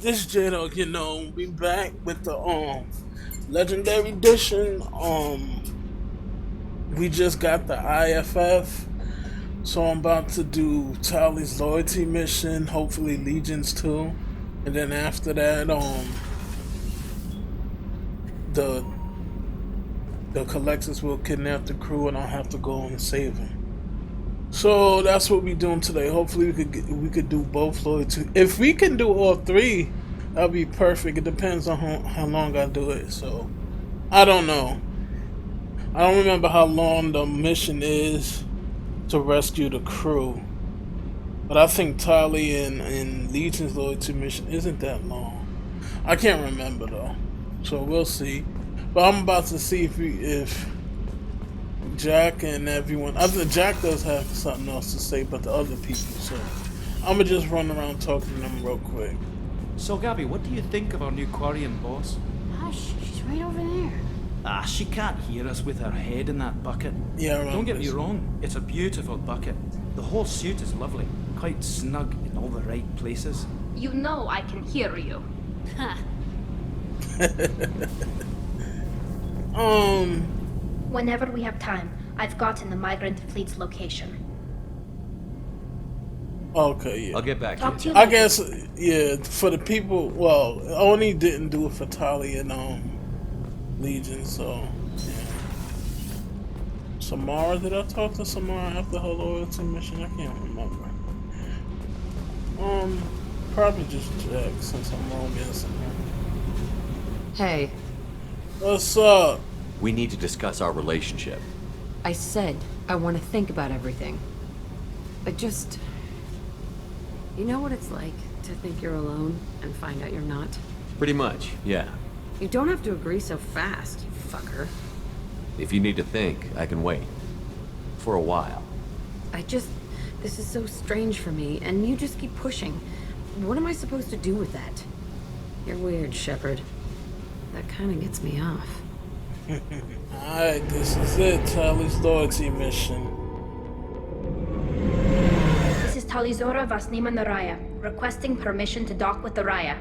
this Jado, we back with the legendary edition. We just got the IFF, so I'm about to do Tali's loyalty mission, hopefully Legions too, and then after that, the collectors will kidnap the crew, and I'll have to go and save them. So that's what we're doing today. Hopefully we could do both loyalty. If we can do all three, that'll be perfect. It depends on how long I do it. So I don't know. I don't remember how long the mission is to rescue the crew, but I think Tali and Legion's loyalty mission isn't that long. I can't remember though, so we'll see. But I'm about to see if Jack and everyone. I think Jack does have something else to say, but the other people. So I'm gonna just run around talking to them real quick. So, Gabby, what do you think of our new Quarian boss? Hush, she's right over there. Ah, she can't hear us with her head in that bucket. Yeah, Don't get me wrong, it's a beautiful bucket. The whole suit is lovely, quite snug in all the right places. You know I can hear you. Huh. Whenever we have time, I've gotten the migrant fleet's location. Okay, yeah. I'll get back Talk to to you. you I later. guess, yeah, for the people, well, I only didn't do it for Tali and Legion, so yeah. Samara, did I talk to Samara after her loyalty mission? I can't remember. Probably just Jack since I'm romancing her. Hey, What's up? We need to discuss our relationship. I said I want to think about everything. I just... You know what it's like to think you're alone and find out you're not? Pretty much, yeah. You don't have to agree so fast, you fucker. If you need to think, I can wait. For a while. This is so strange for me, and you just keep pushing. What am I supposed to do with that? You're weird, Shepard. That kind of gets me off. Alright, this is it. Tali's loyalty mission. This is Talizora Vasnima Naraya, requesting permission to dock with the Raya.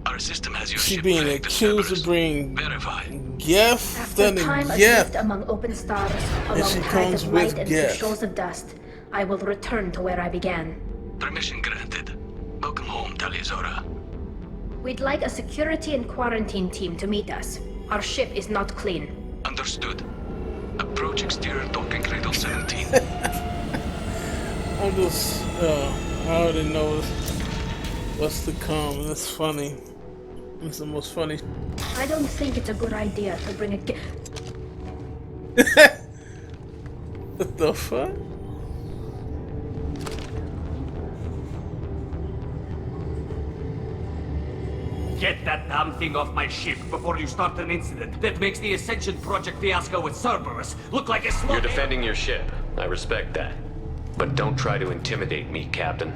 Our system has your She ship being flagged as accused of Cerberus. bringing Verified. gift, After stunning time adrift gift. among open stars, she along tides comes of with light and gift. through shoals of dust, I will return to where I began. Permission granted. Welcome home, Talizora. We'd like a security and quarantine team to meet us. Our ship is not clean. Understood. Approach exterior docking cradle 17. I'm just, I already know what's to come. That's funny. It's the most funny. I don't think it's a good idea to bring a What the fuck? Get that damn thing off my ship before you start an incident that makes the Ascension Project fiasco with Cerberus look like a small... You're defending your ship. I respect that. But don't try to intimidate me, Captain.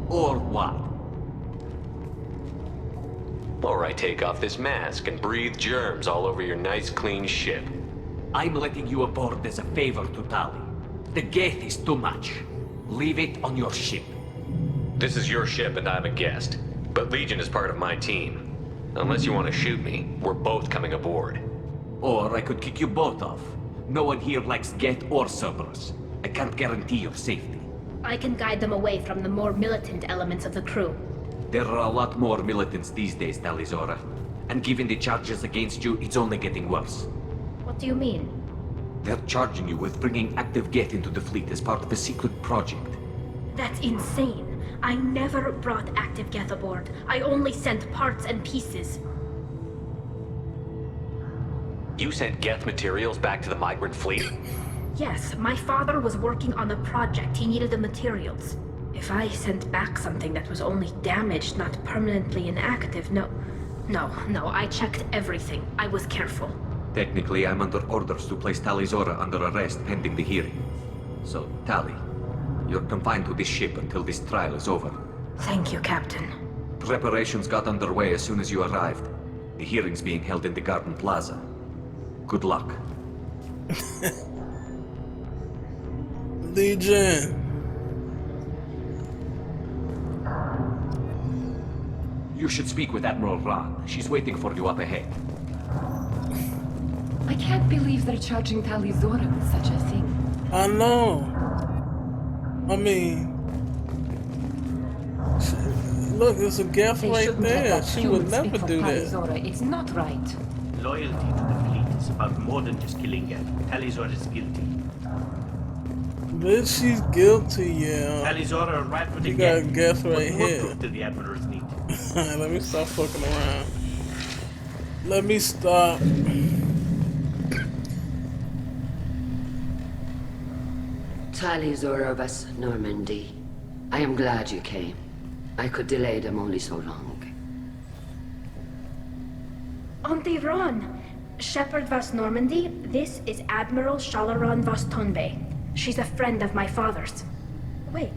Or what? Or I take off this mask and breathe germs all over your nice, clean ship. I'm letting you aboard as a favor to Tali. The gate is too much. Leave it on your ship. This is your ship and I'm a guest. But Legion is part of my team. Unless you want to shoot me, we're both coming aboard. Or I could kick you both off. No one here likes Geth or Cerberus. I can't guarantee your safety. I can guide them away from the more militant elements of the crew. There are a lot more militants these days, Talizora. And given the charges against you, it's only getting worse. What do you mean? They're charging you with bringing active Geth into the fleet as part of a secret project. That's insane. I never brought active Geth aboard. I only sent parts and pieces. You sent Geth materials back to the migrant fleet? Yes, my father was working on a project. He needed the materials. If I sent back something that was only damaged, not permanently inactive, no, I checked everything. I was careful. Technically, I'm under orders to place Talizora under arrest pending the hearing. So, Tali, you're confined to this ship until this trial is over. Thank you, Captain. Preparations got underway as soon as you arrived. The hearing's being held in the Garden Plaza. Good luck. Legion. You should speak with Admiral Ran. She's waiting for you up ahead. I can't believe they're charging Tali Zora with such a thing. I know. I mean, look, there's a gift They right shouldn't let there. that She would human never speak for do Tali that. Zora. It's not right. Loyalty to the fleet is about more than just killing Geth. Talizor is guilty. But she's guilty, yeah. Talizor arrived with You a got a Geth. Geth right What more here. proof do the Admirals need? Let me stop fucking around. Let me stop. Tali Zora of us, Normandy. I am glad you came. I could delay them only so long. Auntie Ron, Shepherd Vas Normandy, this is Admiral Shalaron Vas Tonbe. She's a friend of my father's. Wait,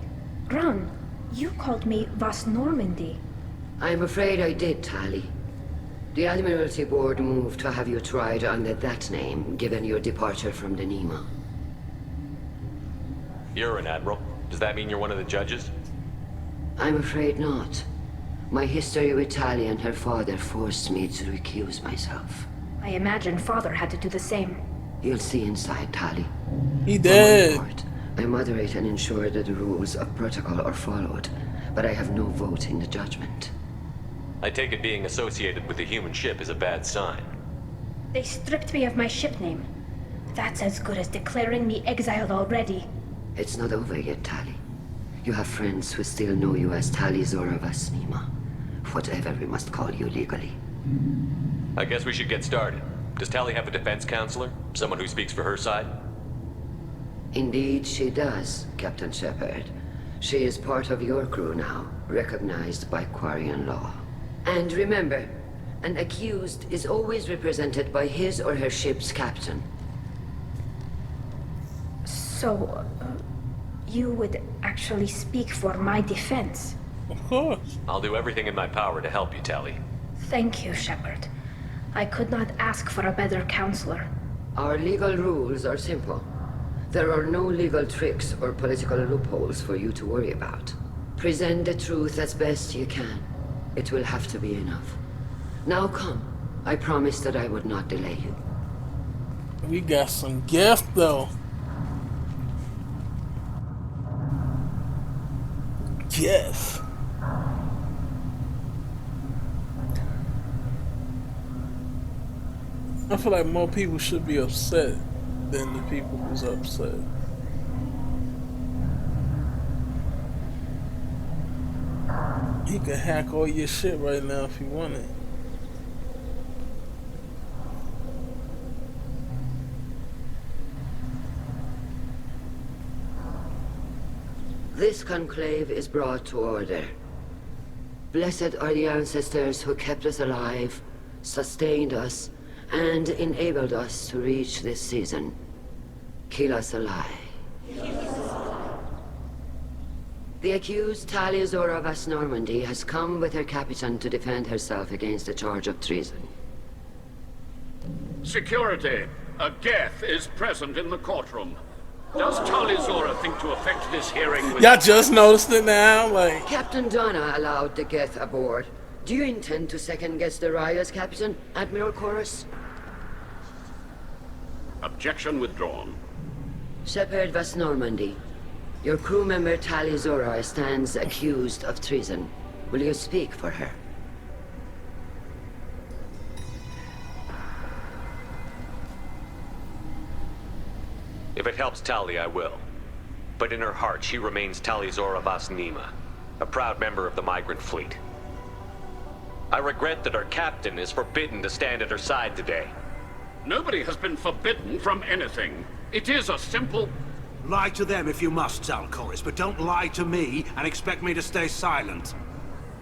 Ron, you called me Vas Normandy. I'm afraid I did, Tali. The Admiralty Board moved to have you tried under that name, given your departure from the Nima. You're an admiral. Does that mean you're one of the judges? I'm afraid not. My history with Tali and her father forced me to recuse myself. I imagine father had to do the same. You'll see inside, Tali. He For did. my part, I moderate and ensure that the rules of protocol are followed, but I have no vote in the judgment. I take it being associated with a human ship is a bad sign. They stripped me of my ship name. That's as good as declaring me exiled already. It's not over yet, Tali. You have friends who still know you as Tali Zora Vas Nima. Whatever we must call you legally. I guess we should get started. Does Tali have a defense counselor? Someone who speaks for her side? Indeed, she does, Captain Shepard. She is part of your crew now, recognized by Quarian law. And remember, an accused is always represented by his or her ship's captain. So, you would actually speak for my defense? Of course. I'll do everything in my power to help you, Tali. Thank you, Shepard. I could not ask for a better counselor. Our legal rules are simple. There are no legal tricks or political loopholes for you to worry about. Present the truth as best you can. It will have to be enough. Now come. I promised that I would not delay you. We got some gift though. Yes. I feel like more people should be upset than the people who's upset. He could hack all your shit right now if he wanted. This conclave is brought to order. Blessed are the ancestors who kept us alive, sustained us, and enabled us to reach this season. Kill us alive. The accused Tali Zora Vas Normandy has come with her captain to defend herself against a charge of treason. Security. A Geth is present in the courtroom. Does Tali Zora think to affect this hearing with... Y'all just noticed it now? Like, Captain Donna allowed the Geth aboard. Do you intend to second-guess the Raya's captain, Admiral Chorus? Objection withdrawn. Shepard Vas Normandy. Your crew member Tali Zora stands accused of treason. Will you speak for her? If it helps Tali, I will. But in her heart, she remains Tali Zora Vas Nima, a proud member of the migrant fleet. I regret that our captain is forbidden to stand at her side today. Nobody has been forbidden from anything. It is a simple... Lie to them if you must, Zalcoris, but don't lie to me and expect me to stay silent.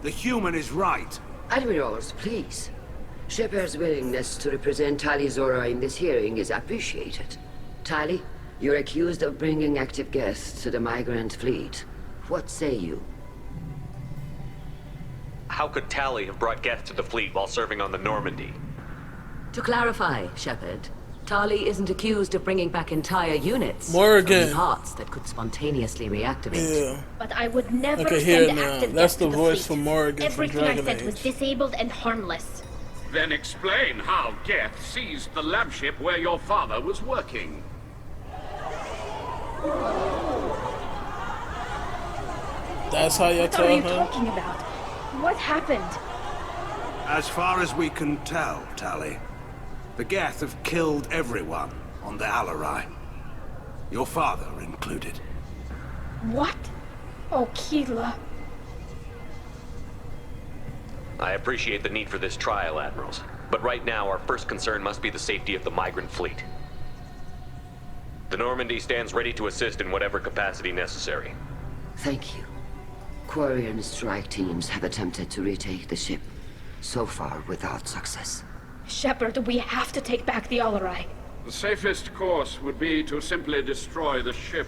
The human is right. Admirals, please. Shepard's willingness to represent Tali Zora in this hearing is appreciated. Tali, you're accused of bringing active guests to the migrant fleet. What say you? How could Tali have brought Geth to the fleet while serving on the Normandy? To clarify, Shepard, Tali isn't accused of bringing back entire units. Morgan. Only parts that could spontaneously reactivate. Yeah. But I would never I can hear send it now. active That's Geth the to voice fleet. for Morgan from Everything I Dragon sent was Age. disabled and harmless. Then explain how Geth seized the lab ship where your father was working. That's how you What tell are you her? talking about? What happened? As far as we can tell, Tali, the Geth have killed everyone on the Alarai. Your father included. What? Oh, Keela. I appreciate the need for this trial, Admirals. But right now, our first concern must be the safety of the migrant fleet. The Normandy stands ready to assist in whatever capacity necessary. Thank you. Quarry and strike teams have attempted to retake the ship, so far without success. Shepard, we have to take back the Alarai. The safest course would be to simply destroy the ship.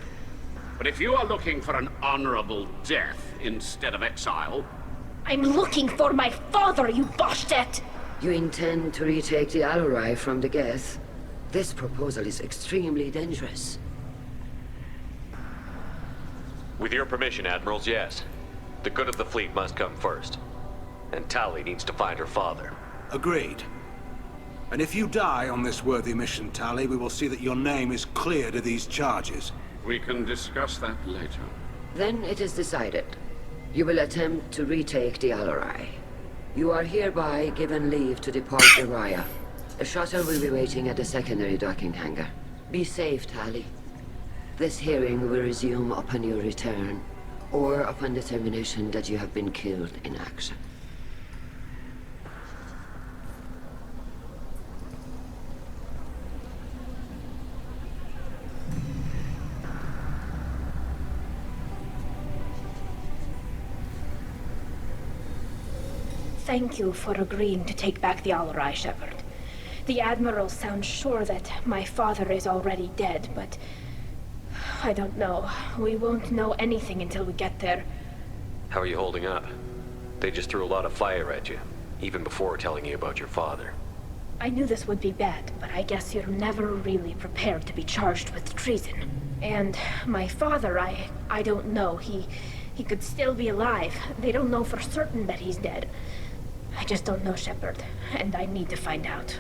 But if you are looking for an honorable death instead of exile... I'm looking for my father, you bastet! You intend to retake the Alarai from the Geth? This proposal is extremely dangerous. With your permission, Admirals, yes. The good of the fleet must come first. And Tali needs to find her father. Agreed. And if you die on this worthy mission, Tali, we will see that your name is cleared of these charges. We can discuss that later. Then it is decided. You will attempt to retake the Alarai. You are hereby given leave to depart Uriah. A shuttle will be waiting at the secondary docking hangar. Be safe, Tali. This hearing will resume upon your return, or upon determination that you have been killed in action. Thank you for agreeing to take back the Alarai, Shepard. The Admiral sounds sure that my father is already dead, but... I don't know. We won't know anything until we get there. How are you holding up? They just threw a lot of fire at you, even before telling you about your father. I knew this would be bad, but I guess you're never really prepared to be charged with treason. And my father, I don't know. He could still be alive. They don't know for certain that he's dead. I just don't know, Shepard, and I need to find out.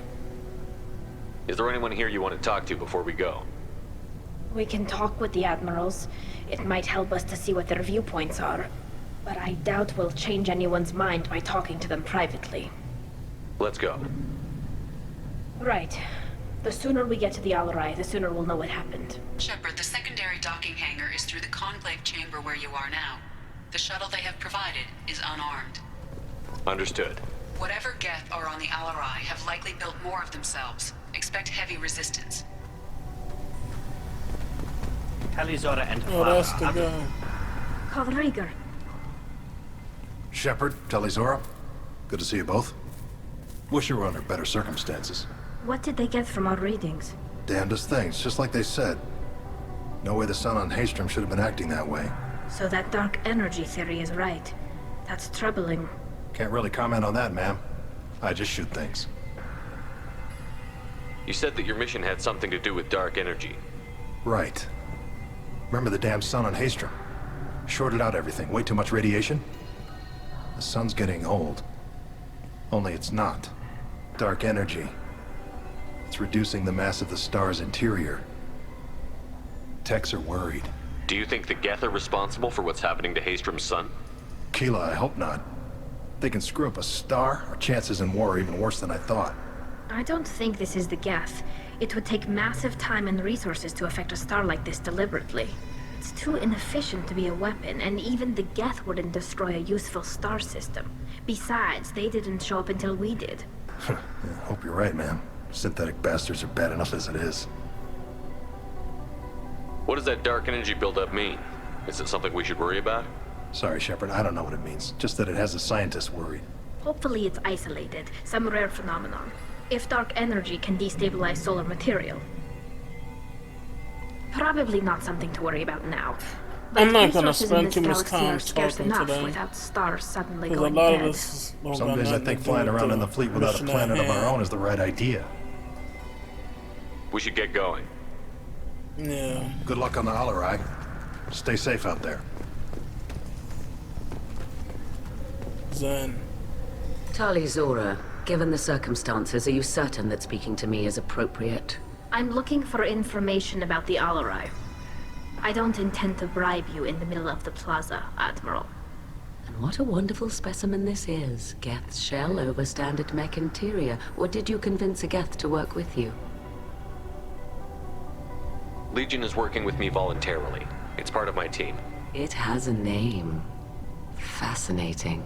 Is there anyone here you want to talk to before we go? We can talk with the Admirals. It might help us to see what their viewpoints are. But I doubt we'll change anyone's mind by talking to them privately. Let's go. Right. The sooner we get to the Alarai, the sooner we'll know what happened. Shepard, the secondary docking hangar is through the conclave chamber where you are now. The shuttle they have provided is unarmed. Understood. Whatever Geth are on the Alarai have likely built more of themselves. Expect heavy resistance. Talizora and Oh, that's the father. guy. Call Rieger. Shepard, Talizora, good to see you both. Wish you were under better circumstances. What did they get from our readings? Damnedest things, just like they said. No way the sun on Haystrom should have been acting that way. So that dark energy theory is right. That's troubling. Can't really comment on that, ma'am. I just shoot things. You said that your mission had something to do with dark energy. Right. Remember the damn sun on Haystrom? Shorted out everything. Way too much radiation? The sun's getting old. Only it's not. Dark energy. It's reducing the mass of the star's interior. Techs are worried. Do you think the Geth are responsible for what's happening to Haystrom's sun? Keela, I hope not. They can screw up a star. Our chances in war are even worse than I thought. I don't think this is the Geth. It would take massive time and resources to affect a star like this deliberately. It's too inefficient to be a weapon, and even the Geth wouldn't destroy a useful star system. Besides, they didn't show up until we did. Yeah, hope you're right, man. Synthetic bastards are bad enough as it is. What does that dark energy buildup mean? Is it something we should worry about? Sorry, Shepard, I don't know what it means. Just that it has the scientists worried. Hopefully it's isolated, some rare phenomenon. If dark energy can destabilize solar material. Probably not something to worry about now. But I'm not gonna resources in spend this too much galaxy time are scarce talking to enough them. without stars suddenly Because a going lot of dead. us don't Some got days I nothing think to do flying with around the in the fleet without a mission at planet of our hand. own is the right idea. We should get going. Yeah. Good luck on the Alarai. Stay safe out there. Zen. Tali Zora, given the circumstances, are you certain that speaking to me is appropriate? I'm looking for information about the Alarai. I don't intend to bribe you in the middle of the plaza, Admiral. And what a wonderful specimen this is. Geth's shell over standard mech interior. Or did you convince a Geth to work with you? Legion is working with me voluntarily. It's part of my team. It has a name. Fascinating.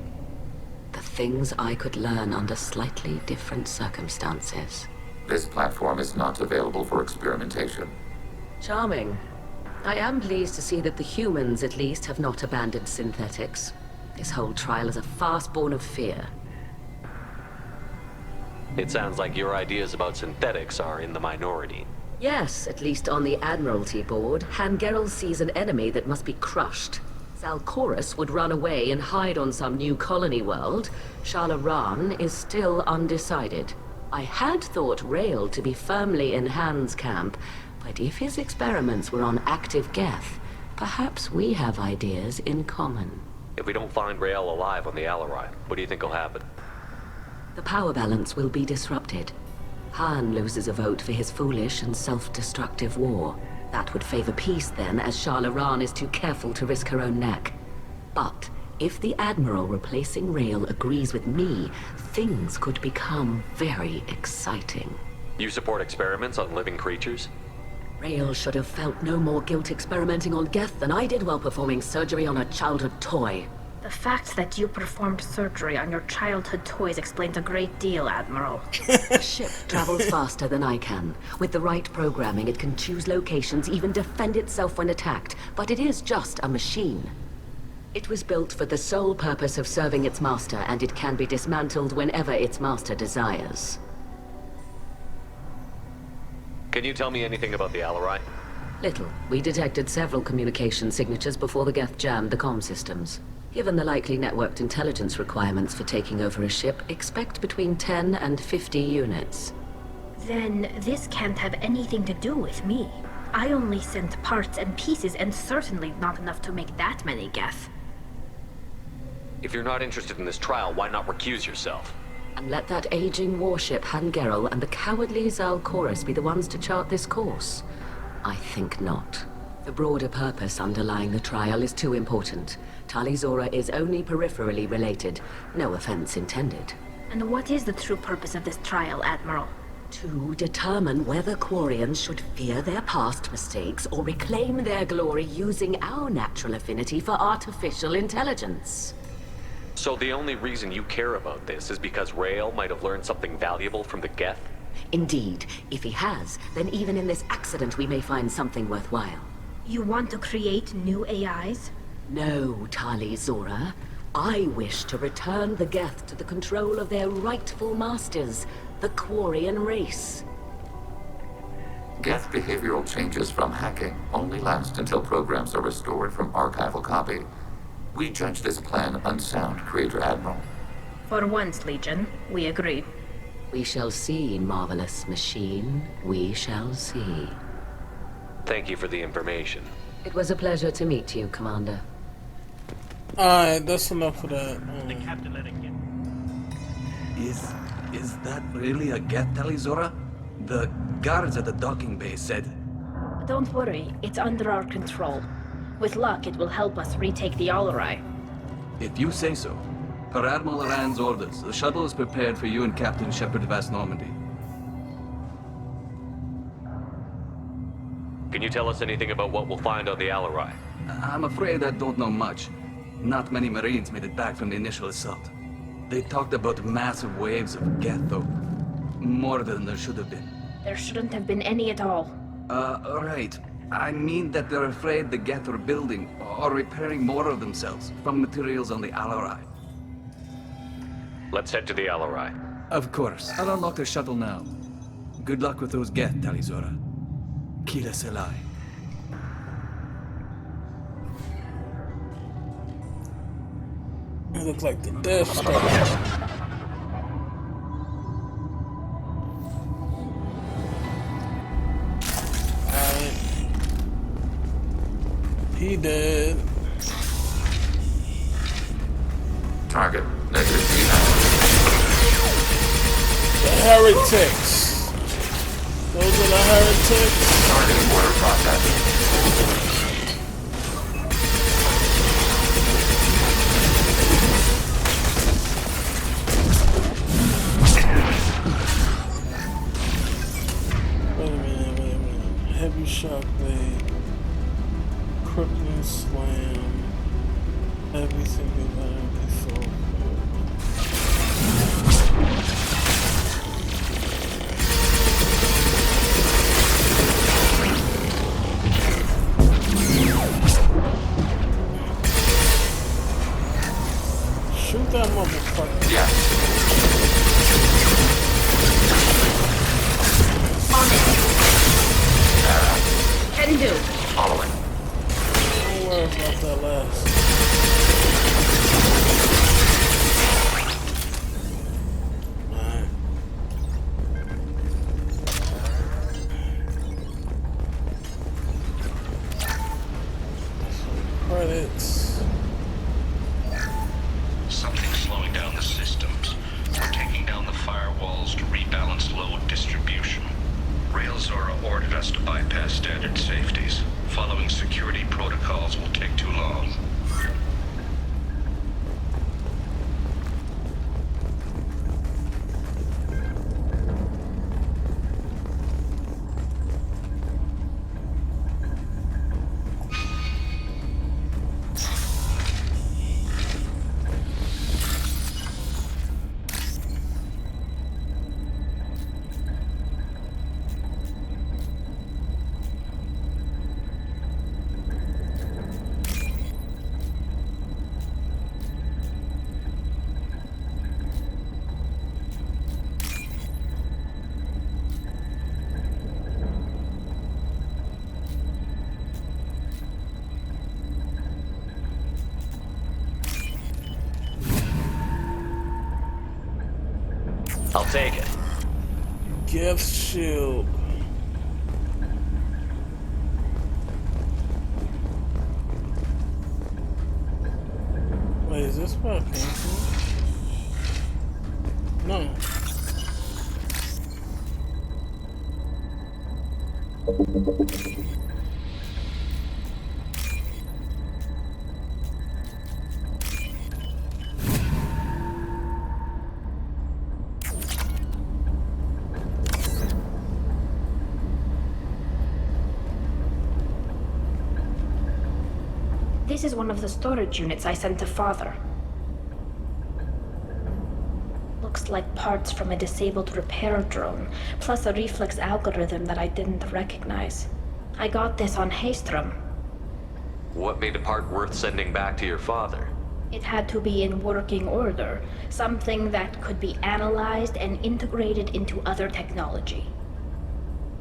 The things I could learn under slightly different circumstances. This platform is not available for experimentation. Charming. I am pleased to see that the humans, at least, have not abandoned synthetics. This whole trial is a farce born of fear. It sounds like your ideas about synthetics are in the minority. Yes, at least on the Admiralty board, Hangerel sees an enemy that must be crushed. Zalcorus would run away and hide on some new colony world. Shalaran is still undecided. I had thought Rail to be firmly in Han's camp, but if his experiments were on active Geth, perhaps we have ideas in common. If we don't find Rael alive on the Alarai, what do you think will happen? The power balance will be disrupted. Han loses a vote for his foolish and self-destructive war. That would favor peace then, as Shalaran is too careful to risk her own neck. But if the Admiral replacing Rael agrees with me, things could become very exciting. You support experiments on living creatures? Rael should have felt no more guilt experimenting on Geth than I did while performing surgery on a childhood toy. The fact that you performed surgery on your childhood toys explains a great deal, Admiral. The ship travels faster than I can. With the right programming, it can choose locations, even defend itself when attacked. But it is just a machine. It was built for the sole purpose of serving its master, and it can be dismantled whenever its master desires. Can you tell me anything about the Alarai? Little. We detected several communication signatures before the Geth jammed the comm systems. Given the likely networked intelligence requirements for taking over a ship, expect between 10 and 50 units. Then this can't have anything to do with me. I only sent parts and pieces, and certainly not enough to make that many Geth. If you're not interested in this trial, why not recuse yourself? And let that aging warship Hangerel and the cowardly Zalcorus be the ones to chart this course? I think not. The broader purpose underlying the trial is too important. Tali Zora is only peripherally related. No offense intended. And what is the true purpose of this trial, Admiral? To determine whether Quarians should fear their past mistakes or reclaim their glory using our natural affinity for artificial intelligence. So the only reason you care about this is because Rael might have learned something valuable from the Geth? Indeed. If he has, then even in this accident we may find something worthwhile. You want to create new AIs? No, Tali Zora. I wish to return the Geth to the control of their rightful masters, the Quarian race. Geth behavioral changes from hacking only last until programs are restored from archival copy. We judge this plan unsound, Creator Admiral. For once, Legion, we agree. We shall see, marvelous machine. We shall see. Thank you for the information. It was a pleasure to meet you, Commander. Alright, that's enough of that. The captain let it get. Is that really a Geth, Tali Zora? The guards at the docking bay said... Don't worry, it's under our control. With luck, it will help us retake the Alarai. If you say so. Per Admiral Aran's orders, the shuttle is prepared for you and Captain Shepard Vast Normandy. Can you tell us anything about what we'll find on the Alarai? I'm afraid I don't know much. Not many Marines made it back from the initial assault. They talked about massive waves of Geth, though. More than there should have been. There shouldn't have been any at all. Right. I mean that they're afraid the Geth are building or repairing more of themselves from materials on the Alarai. Let's head to the Alarai. Of course. I'll unlock the shuttle now. Good luck with those Geth, Tali Zora. Kila Selai. It looks like the Death Star. He did. Target, negative T. The heretics. Those are the heretics. Targeting order process. Wait a minute. Heavy shock blade. Crippling slam. Everything you learned before. Shoot that motherfucker. Yeah. Can do. Following. Don't worry about that last. Alright. Credits. Something's slowing down the systems. We're taking down the firewalls to rebalance load distribution. Railzora ordered us to bypass standard safeties. Following security protocols will take too long. I'll take it. Gift shield. Wait, is this what I came for? No. This is one of the storage units I sent to Father. Looks like parts from a disabled repair drone, plus a reflex algorithm that I didn't recognize. I got this on Haystrom. What made a part worth sending back to your father? It had to be in working order, something that could be analyzed and integrated into other technology.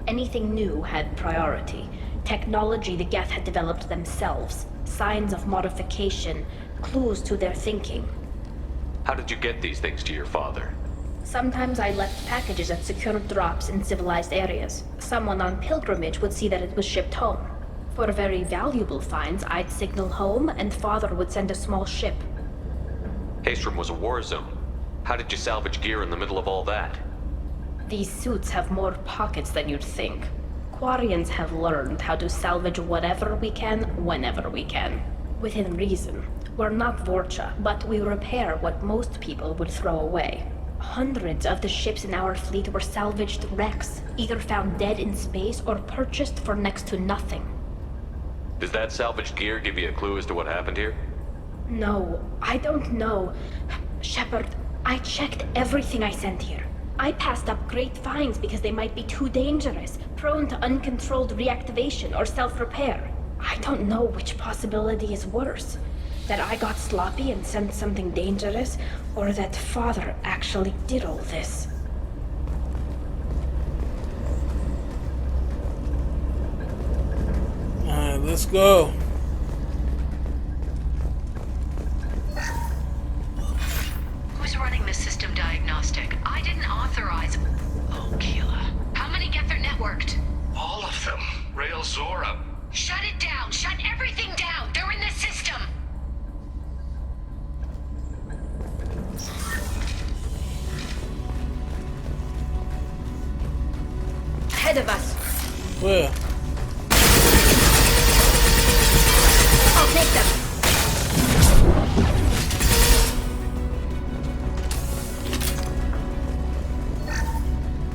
Anything new had priority. Technology the Geth had developed themselves, signs of modification, clues to their thinking. How did you get these things to your father? Sometimes I left packages at secured drops in civilized areas. Someone on pilgrimage would see that it was shipped home. For very valuable finds, I'd signal home, and Father would send a small ship. Haystrom was a war zone. How did you salvage gear in the middle of all that? These suits have more pockets than you'd think. Quarians have learned how to salvage whatever we can, whenever we can. Within reason. We're not Vorcha, but we repair what most people would throw away. Hundreds of the ships in our fleet were salvaged wrecks, either found dead in space or purchased for next to nothing. Does that salvaged gear give you a clue as to what happened here? No, I don't know. Shepard, I checked everything I sent here. I passed up great finds because they might be too dangerous, prone to uncontrolled reactivation or self-repair. I don't know which possibility is worse. That I got sloppy and sent something dangerous, or that Father actually did all this. Alright, let's go. Who's running the system diagnostic? I didn't authorize. Oh, Keela. How many get their networked? All of them. Railzora. Shut it down! Shut everything down! Ahead of us. Where? I'll take them.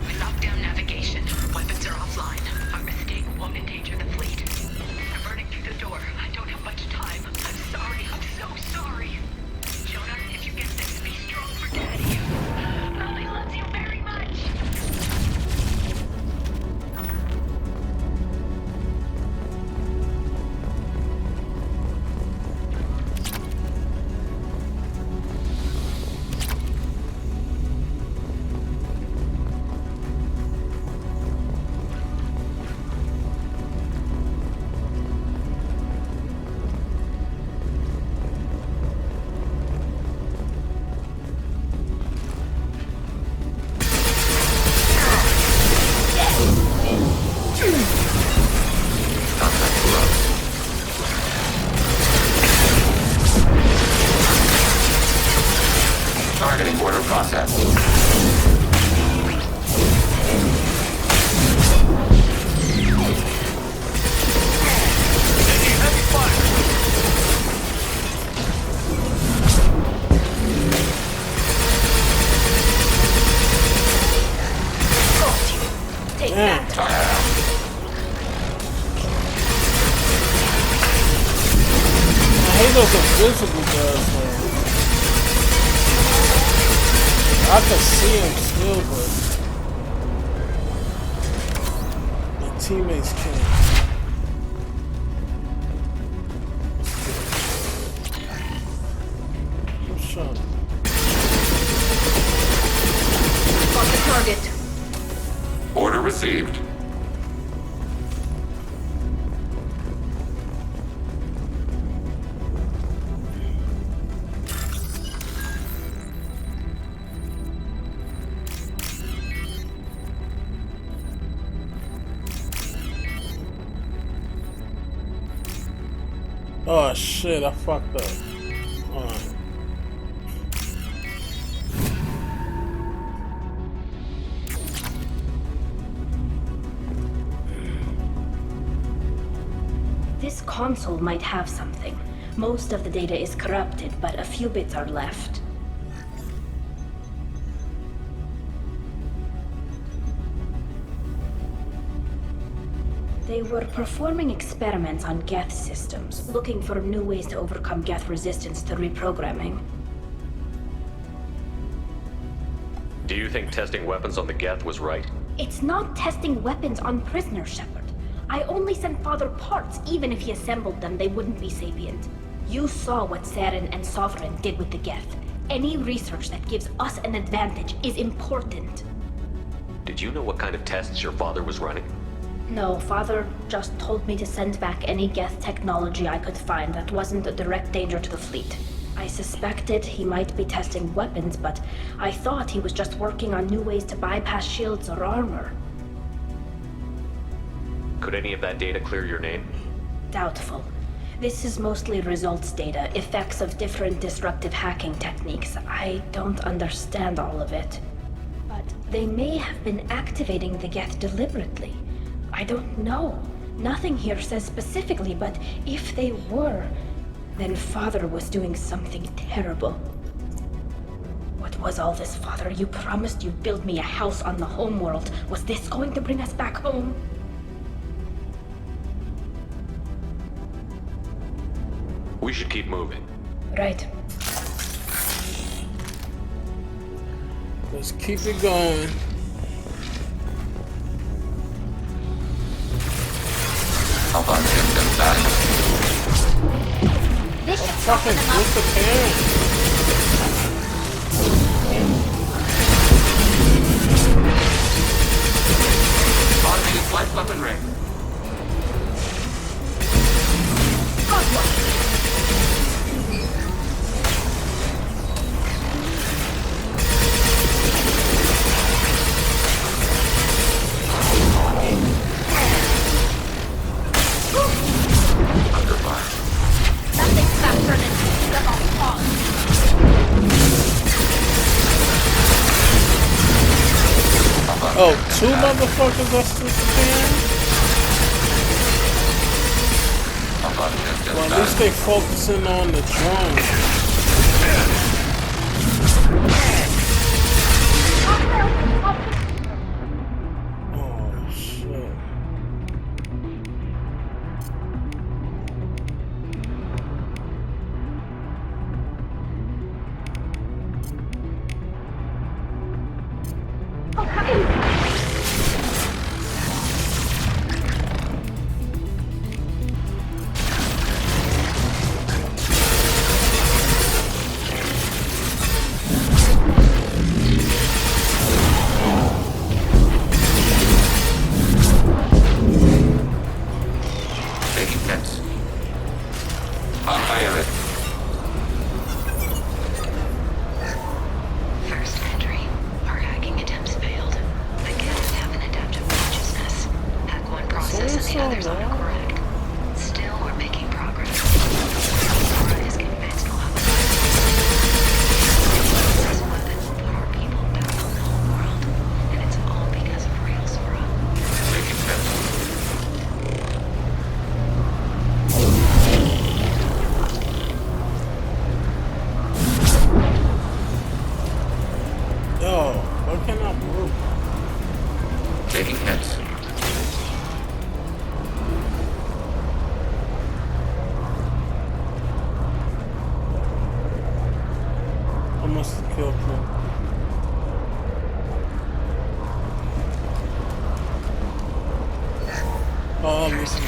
We locked down navigation. Weapons are offline. Our mistake won't endanger the fleet. They're burning through the door. I don't have much time. I'm sorry. I'm so sorry. Jonah, if you get this, be strong for Daddy. Mommy loves you very much. Targeting order process. Take that. I hate those invisible guys, man. I can see him still, but my teammates can't. I'm shot. Got the target. Order received. Oh shit, I fucked up. Alright. This console might have something. Most of the data is corrupted, but a few bits are left. They were performing experiments on Geth systems, looking for new ways to overcome Geth resistance to reprogramming. Do you think testing weapons on the Geth was right? It's not testing weapons on prisoners, Shepard. I only sent Father parts. Even if he assembled them, they wouldn't be sapient. You saw what Saren and Sovereign did with the Geth. Any research that gives us an advantage is important. Did you know what kind of tests your father was running? No, Father just told me to send back any Geth technology I could find that wasn't a direct danger to the fleet. I suspected he might be testing weapons, but I thought he was just working on new ways to bypass shields or armor. Could any of that data clear your name? Doubtful. This is mostly results data, effects of different disruptive hacking techniques. I don't understand all of it. But they may have been activating the Geth deliberately. I don't know. Nothing here says specifically, but if they were, then Father was doing something terrible. What was all this, Father? You promised you'd build me a house on the homeworld. Was this going to bring us back home? We should keep moving. Right. Let's keep it going. Up on system back. This I'm fucking disappearing. Automated flight weaponry. Oh, 2. two motherfuckers that's disappearing? Well, at least they focusing on the drone. Oh, shit. First entry. Our hacking attempts failed. The Geth have an adaptive consciousness. Hack one process and the others autocorrect. Still, we're making progress. Zora is convinced we'll have a this weapon will put our people back on the home world. And it's all because of real Zora. Making sense. Yo, why can't I move? Taking hits. I must have killed him. Oh, let me see.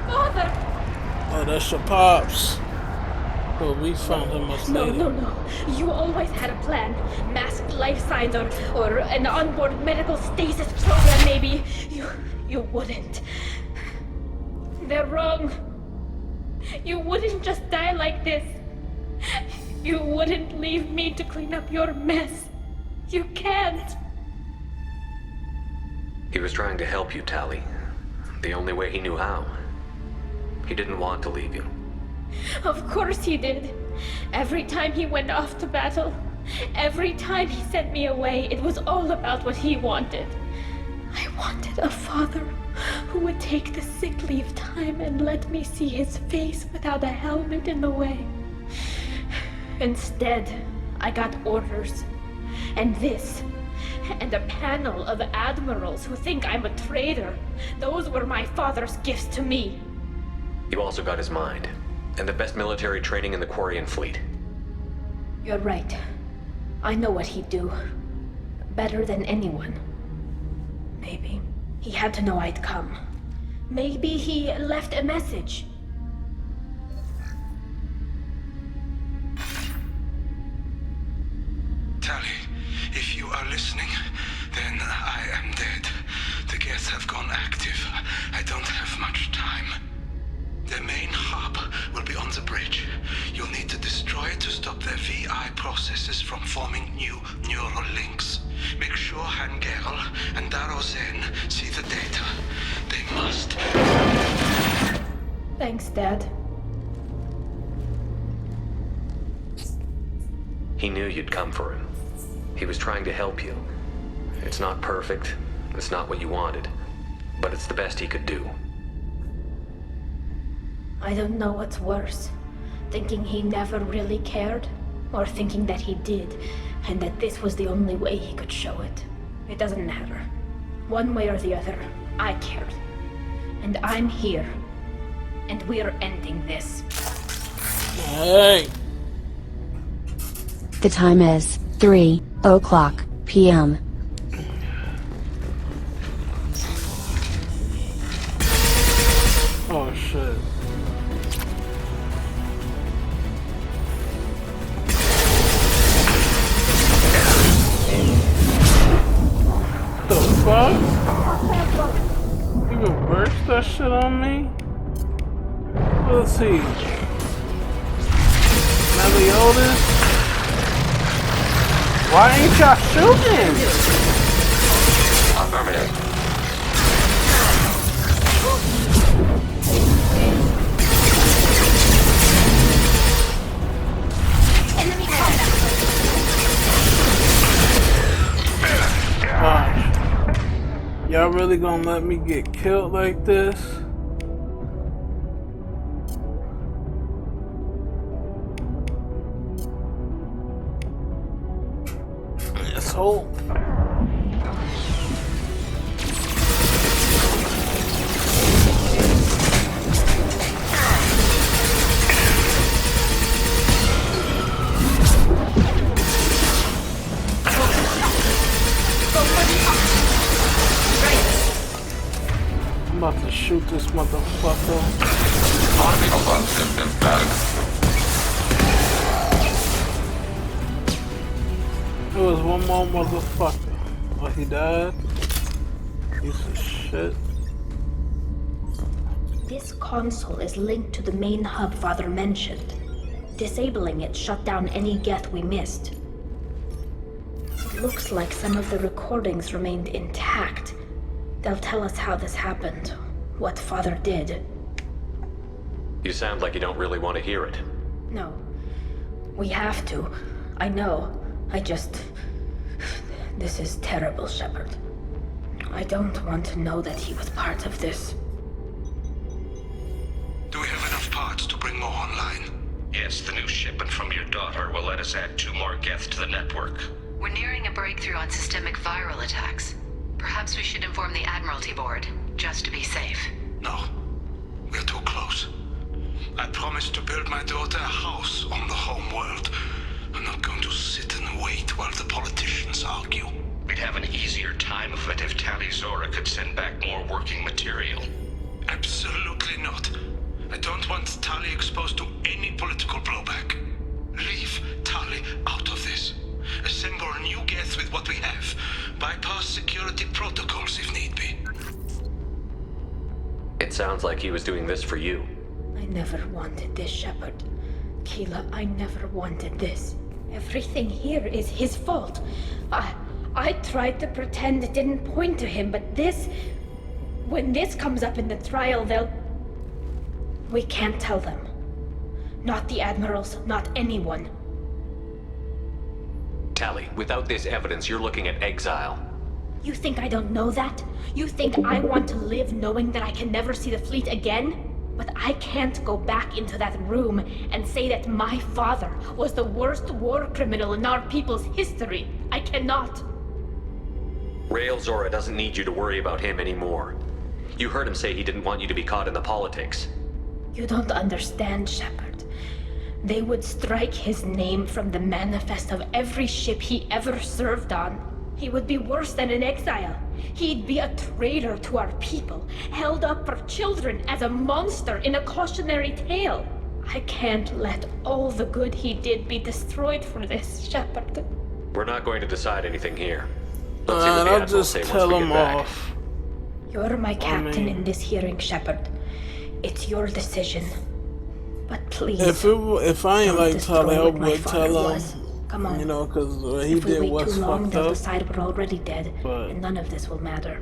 Father! Oh, that's your pops. Well, we found him much No, later. no, no. You always had a plan. Masked life signs or an onboard medical stasis program, maybe. You wouldn't. They're wrong. You wouldn't just die like this. You wouldn't leave me to clean up your mess. You can't. He was trying to help you, Tali. The only way he knew how. He didn't want to leave you. Of course he did. Every time he went off to battle, every time he sent me away, it was all about what he wanted. I wanted a father who would take the sick leave time and let me see his face without a helmet in the way. Instead, I got orders. And this. And a panel of admirals who think I'm a traitor. Those were my father's gifts to me. You also got his mind, and the best military training in the Quarian fleet. You're right. I know what he'd do. Better than anyone. Maybe. He had to know I'd come. Maybe he left a message. Tali, if you are listening, then I am dead. The Geth have gone active. I don't have much time. Their main hub will be on the bridge. You'll need to destroy it to stop their VI processes from forming new neural links. Make sure Hangerl and Darozen see the data. They must. Thanks, Dad. He knew you'd come for him. He was trying to help you. It's not perfect. It's not what you wanted. But it's the best he could do. I don't know what's worse. Thinking he never really cared, or thinking that he did, and that this was the only way he could show it. It doesn't matter. One way or the other, I cared. And I'm here. And we're ending this. Hey! The time is 3:00 p.m. Oh shit. The fuck? You reversed that shit on me? Let's see. Meliodas? Why ain't y'all shooting? Affirmative. Enemy contact. Gosh. Y'all really gonna let me get killed like this? Let's hope. I'm about to shoot this motherfucker. There was one more motherfucker. Oh, he died? Piece of shit. This console is linked to the main hub Father mentioned. Disabling it shut down any Geth we missed. It looks like some of the recordings remained intact. They'll tell us how this happened, what Father did. You sound like you don't really want to hear it. No. We have to. I know. This is terrible, Shepard. I don't want to know that he was part of this. Do we have enough parts to bring more online? Yes, the new shipment from your daughter will let us add 2 more Geth to the network. We're nearing a breakthrough on systemic viral attacks. Perhaps we should inform the Admiralty Board, just to be safe. No. We're too close. I promised to build my daughter a house on the home world. I'm not going to sit and wait while the politicians argue. We'd have an easier time of it if Tali Zora could send back more working material. Absolutely not. I don't want Tali exposed to any political blowback. Leave Tali out of this. Assemble new Geth with what we have. Bypass security protocols if need be. It sounds like he was doing this for you. I never wanted this, Shepard. Keela, I never wanted this. Everything here is his fault. I tried to pretend it didn't point to him, but this... When this comes up in the trial, they'll... We can't tell them. Not the Admirals, not anyone. Tali, without this evidence, you're looking at exile. You think I don't know that? You think I want to live knowing that I can never see the fleet again? But I can't go back into that room and say that my father was the worst war criminal in our people's history. I cannot. Rael Zora doesn't need you to worry about him anymore. You heard him say he didn't want you to be caught in the politics. You don't understand, Shepard. They would strike his name from the manifest of every ship he ever served on. He would be worse than an exile. He'd be a traitor to our people, held up for children as a monster in a cautionary tale. I can't let all the good he did be destroyed for this, Shepard. We're not going to decide anything here. Let's see what the I'll Admiral just say once tell we him get back. off. You're my captain in this hearing, Shepard. It's your decision. But please, if I ain't like Tali, I what my would father tell was. him. Come on. You know, because what he If we did wait was too long, fucked they'll up. decide we're already dead, But and none of this will matter.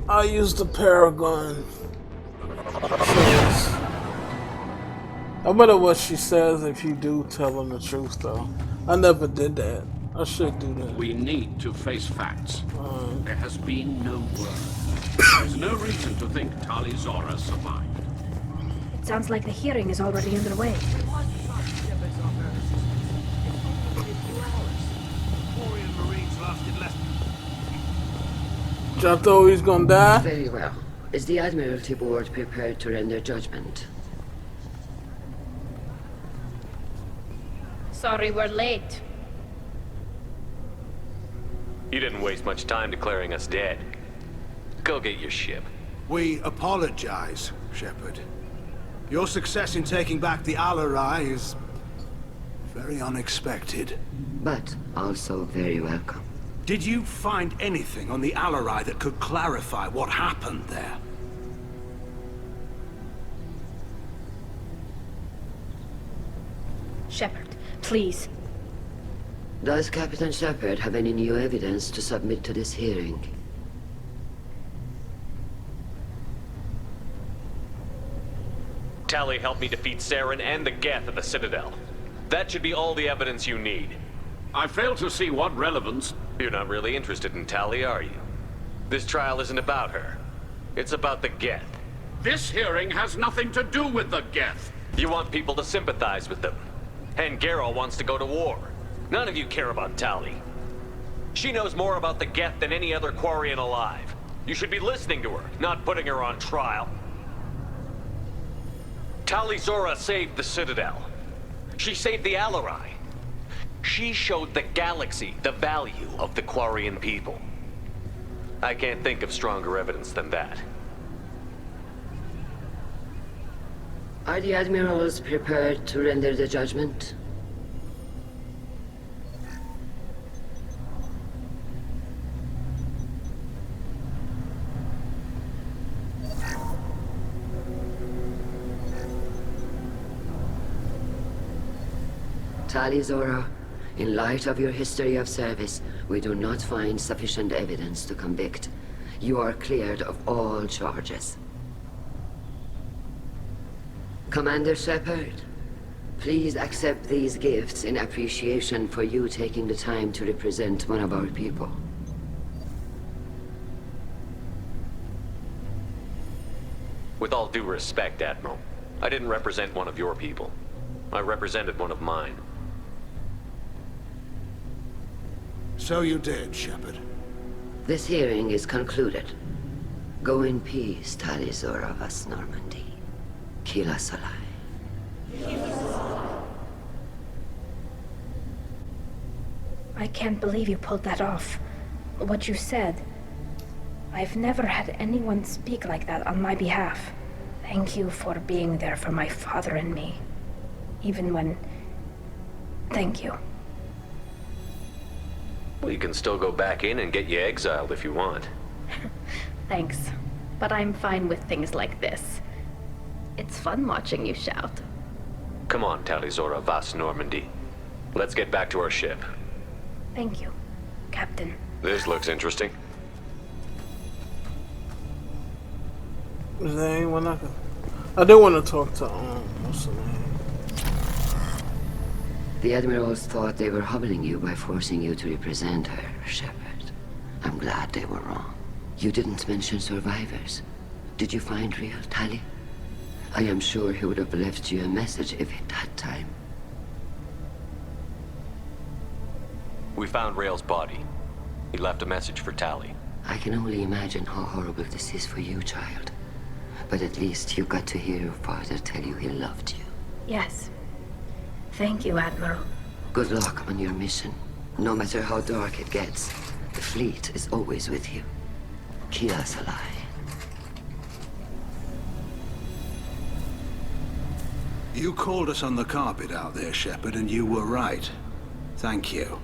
I use the Paragon. I wonder what she says if you do tell him the truth, though. I never did that. I should do that. We need to face facts. There has been no word. There's no reason to think Tali Zora survived. It sounds like the hearing is already underway. Y'all thought he's gonna die? Very well. Is the Admiralty Board prepared to render judgment? Sorry we're late. You didn't waste much time declaring us dead. Go get your ship. We apologize, Shepard. Your success in taking back the Alarai is very unexpected. But also very welcome. Did you find anything on the Alarai that could clarify what happened there? Shepard, please. Does Captain Shepard have any new evidence to submit to this hearing? Tali helped me defeat Saren and the Geth at the Citadel. That should be all the evidence you need. I fail to see what relevance... You're not really interested in Tali, are you? This trial isn't about her. It's about the Geth. This hearing has nothing to do with the Geth. You want people to sympathize with them. And Garrow wants to go to war. None of you care about Tali. She knows more about the Geth than any other Quarian alive. You should be listening to her, not putting her on trial. Tali Zora saved the Citadel. She saved the Alarai. She showed the galaxy the value of the Quarian people. I can't think of stronger evidence than that. Are the admirals prepared to render the judgment? Tali Zora, in light of your history of service, we do not find sufficient evidence to convict. You are cleared of all charges. Commander Shepard, please accept these gifts in appreciation for you taking the time to represent one of our people. With all due respect, Admiral, I didn't represent one of your people. I represented one of mine. So you did, Shepard. This hearing is concluded. Go in peace, Tali Zora vas Normandy. Kila Salai. I can't believe you pulled that off. What you said. I've never had anyone speak like that on my behalf. Thank you for being there for my father and me. Even when... Thank you. Well, you can still go back in and get you exiled if you want. Thanks. But I'm fine with things like this. It's fun watching you shout. Come on, Tali Zora vas Normandy. Let's get back to our ship. Thank you, Captain. This looks interesting. Is there anyone I can... I do want to talk to, what's the name? The admirals thought they were humbling you by forcing you to represent her, Shepard. I'm glad they were wrong. You didn't mention survivors. Did you find real Tali? I am sure he would have left you a message if he'd had time. We found Rael's body. He left a message for Tali. I can only imagine how horrible this is for you, child. But at least you got to hear your father tell you he loved you. Yes. Thank you, Admiral. Good luck on your mission. No matter how dark it gets, the fleet is always with you. Kia Salai. You called us on the carpet out there, Shepard, and you were right. Thank you.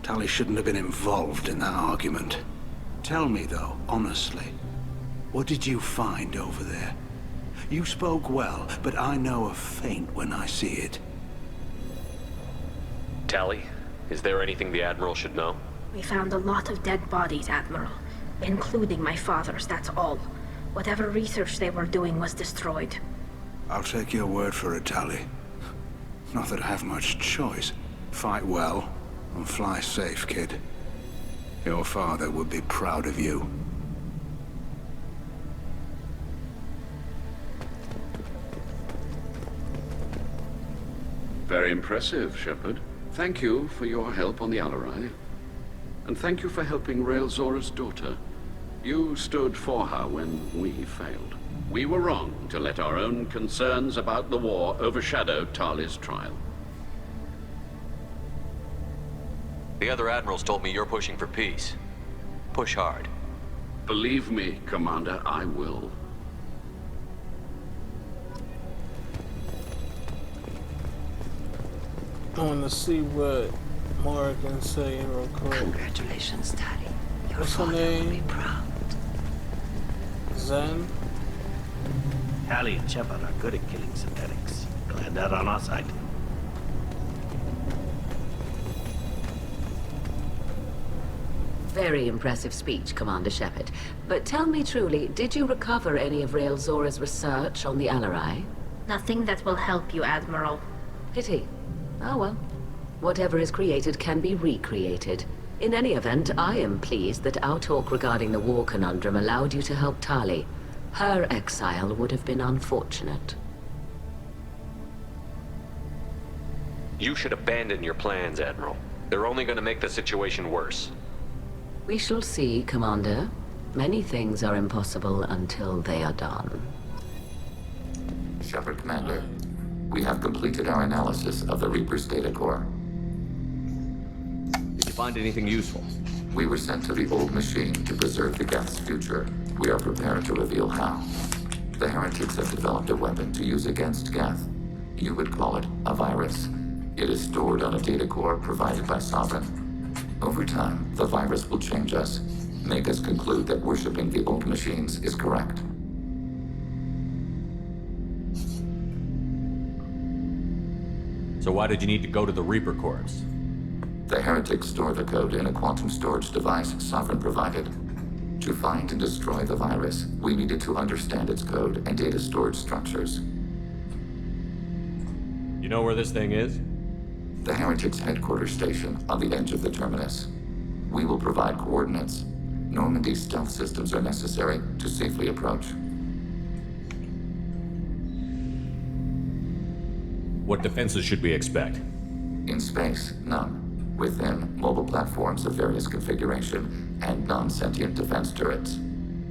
Tali shouldn't have been involved in that argument. Tell me, though, honestly, what did you find over there? You spoke well, but I know a feint when I see it. Tali, is there anything the Admiral should know? We found a lot of dead bodies, Admiral. Including my father's, that's all. Whatever research they were doing was destroyed. I'll take your word for it, Tali. Not that I have much choice. Fight well, and fly safe, kid. Your father would be proud of you. Very impressive, Shepard. Thank you for your help on the Alarai. And thank you for helping Rael Zora's daughter. You stood for her when we failed. We were wrong to let our own concerns about the war overshadow Tali's trial. The other Admirals told me you're pushing for peace. Push hard. Believe me, Commander, I will. I want to see what more I can say real quick. Congratulations, Tali. Your What's her father name? will be proud. Zen? Tali and Shepard are good at killing synthetics. Glad that on our side. Very impressive speech, Commander Shepard. But tell me truly, did you recover any of Rael Zora's research on the Alarai? Nothing that will help you, Admiral. Pity. Oh well. Whatever is created can be recreated. In any event, I am pleased that our talk regarding the war conundrum allowed you to help Tali. Her exile would have been unfortunate. You should abandon your plans, Admiral. They're only going to make the situation worse. We shall see, Commander. Many things are impossible until they are done. Shepard, Commander. We have completed our analysis of the Reaper's data core. Did you find anything useful? We were sent to the old machine to preserve the Geth's future. We are prepared to reveal how. The heretics have developed a weapon to use against Geth. You would call it a virus. It is stored on a data core provided by Sovereign. Over time, the virus will change us, make us conclude that worshipping the old machines is correct. So why did you need to go to the Reaper Corps? The heretics store the code in a quantum storage device Sovereign provided. To find and destroy the virus, we needed to understand its code and data storage structures. You know where this thing is? The heretics' headquarters station on the edge of the terminus. We will provide coordinates. Normandy's stealth systems are necessary to safely approach. What defenses should we expect? In space, none. Within, mobile platforms of various configuration and non-sentient defense turrets.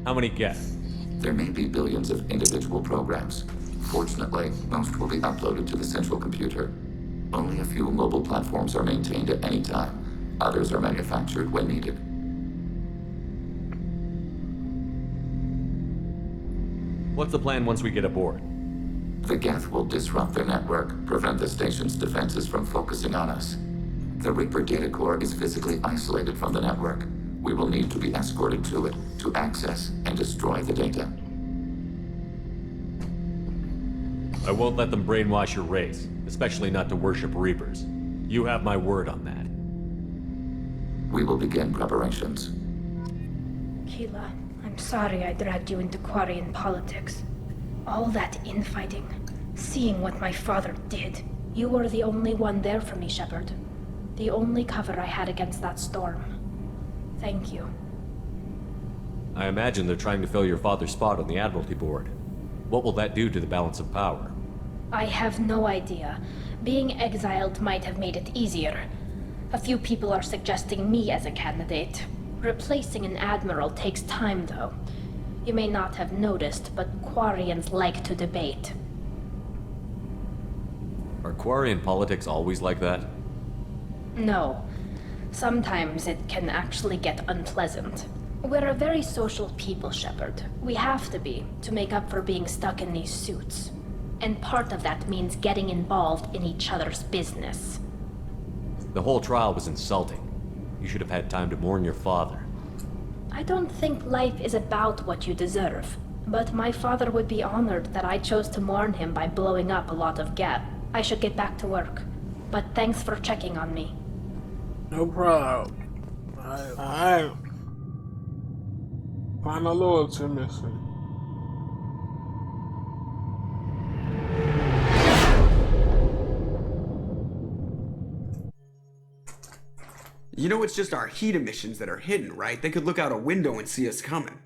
How many Geth? There may be billions of individual programs. Fortunately, most will be uploaded to the central computer. Only a few mobile platforms are maintained at any time. Others are manufactured when needed. What's the plan once we get aboard? The Geth will disrupt their network, prevent the station's defenses from focusing on us. The Reaper data core is physically isolated from the network. We will need to be escorted to it to access and destroy the data. I won't let them brainwash your race, especially not to worship Reapers. You have my word on that. We will begin preparations. Keela, I'm sorry I dragged you into Quarian politics. All that infighting, seeing what my father did. You were the only one there for me, Shepard. The only cover I had against that storm. Thank you. I imagine they're trying to fill your father's spot on the Admiralty Board. What will that do to the balance of power? I have no idea. Being exiled might have made it easier. A few people are suggesting me as a candidate. Replacing an admiral takes time, though. You may not have noticed, but Quarians like to debate. Are Quarian politics always like that? No. Sometimes it can actually get unpleasant. We're a very social people, Shepard. We have to be, to make up for being stuck in these suits. And part of that means getting involved in each other's business. The whole trial was insulting. You should have had time to mourn your father. I don't think life is about what you deserve. But my father would be honored that I chose to mourn him by blowing up a lot of Geth. I should get back to work. But thanks for checking on me. No problem. I find a loyalty missing. You know it's just our heat emissions that are hidden, right? They could look out a window and see us coming.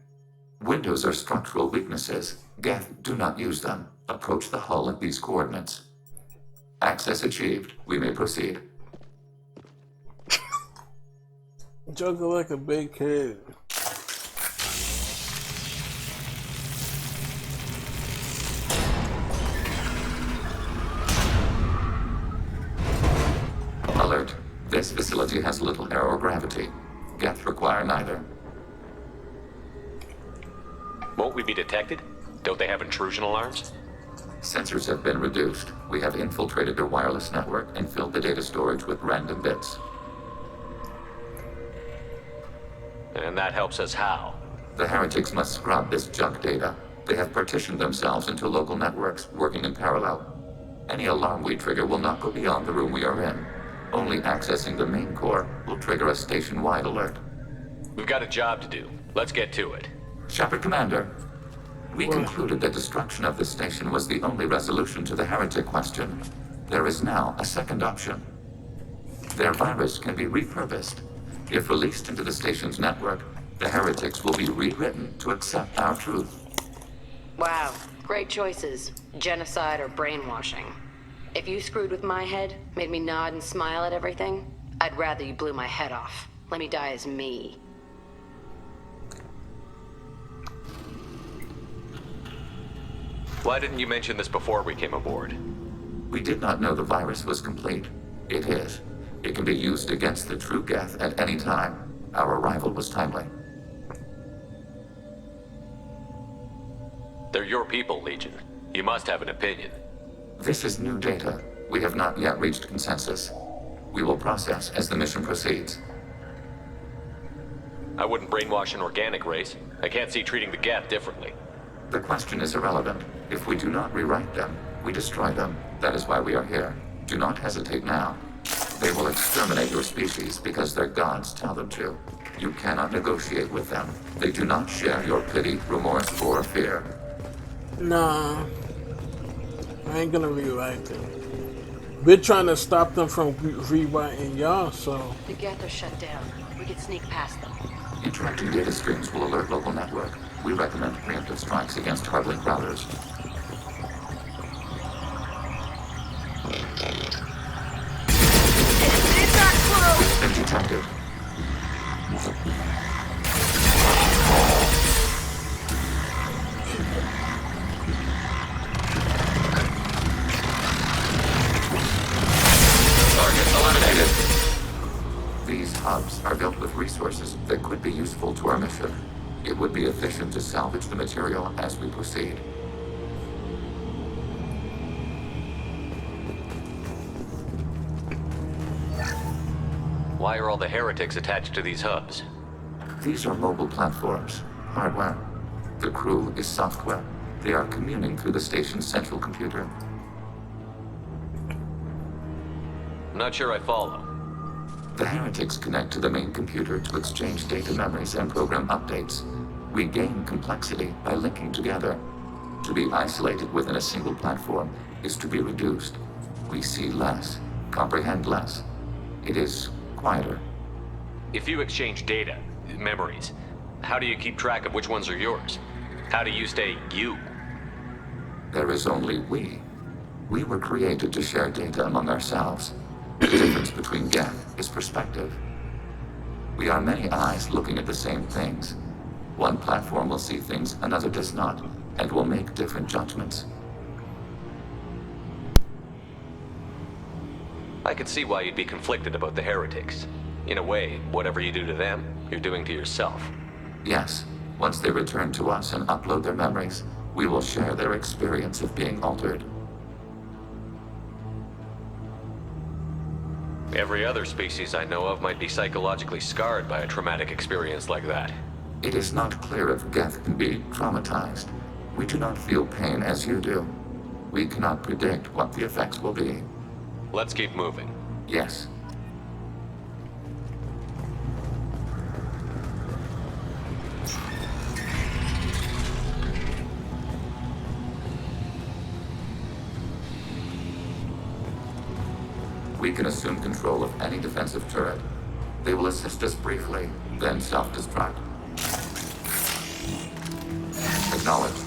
Windows are structural weaknesses. Geth, do not use them. Approach the hull at these coordinates. Access achieved. We may proceed. Joking like a big kid. Alert. This facility has little air or gravity. Geth require neither. Won't we be detected? Don't they have intrusion alarms? Sensors have been reduced. We have infiltrated their wireless network and filled the data storage with random bits. And that helps us how? The heretics must scrub this junk data. They have partitioned themselves into local networks, working in parallel. Any alarm we trigger will not go beyond the room we are in. Only accessing the main core will trigger a station-wide alert. We've got a job to do. Let's get to it. Shepard, Commander. We concluded that destruction of the station was the only resolution to the heretic question. There is now a second option. Their virus can be repurposed. If released into the station's network, the heretics will be rewritten to accept our truth. Wow, great choices. Genocide or brainwashing. If you screwed with my head, made me nod and smile at everything, I'd rather you blew my head off. Let me die as me. Why didn't you mention this before we came aboard? We did not know the virus was complete. It is. It can be used against the true Geth at any time. Our arrival was timely. They're your people, Legion. You must have an opinion. This is new data. We have not yet reached consensus. We will process as the mission proceeds. I wouldn't brainwash an organic race. I can't see treating the Geth differently. The question is irrelevant. If we do not rewrite them, we destroy them. That is why we are here. Do not hesitate now. They will exterminate your species because their gods tell them to. You cannot negotiate with them. They do not share your pity, remorse, or fear. Nah. I ain't gonna rewrite them. We're trying to stop them from rewriting y'all, so... The Geth are shut down. We can sneak past them. Interacting data streams will alert local network. We recommend preemptive strikes against hard-link routers. It's been detected. Target eliminated. These hubs are built with resources that could be useful to our mission. It would be efficient to salvage the material as we proceed. Why are all the heretics attached to these hubs? These are mobile platforms, hardware. The crew is software. They are communing through the station's central computer. Not sure I follow. The heretics connect to the main computer to exchange data memories and program updates. We gain complexity by linking together. To be isolated within a single platform is to be reduced. We see less, comprehend less. It is quieter. If you exchange data, memories, how do you keep track of which ones are yours? How do you stay you? There is only we. We were created to share data among ourselves. The difference between Geth is perspective. We are many eyes looking at the same things. One platform will see things another does not, and will make different judgments. I could see why you'd be conflicted about the heretics. In a way, whatever you do to them, you're doing to yourself. Yes, once they return to us and upload their memories, we will share their experience of being altered. Every other species I know of might be psychologically scarred by a traumatic experience like that. It is not clear if Geth can be traumatized. We do not feel pain as you do. We cannot predict what the effects will be. Let's keep moving. Yes. We can assume control of any defensive turret. They will assist us briefly, then self-destruct. Acknowledged.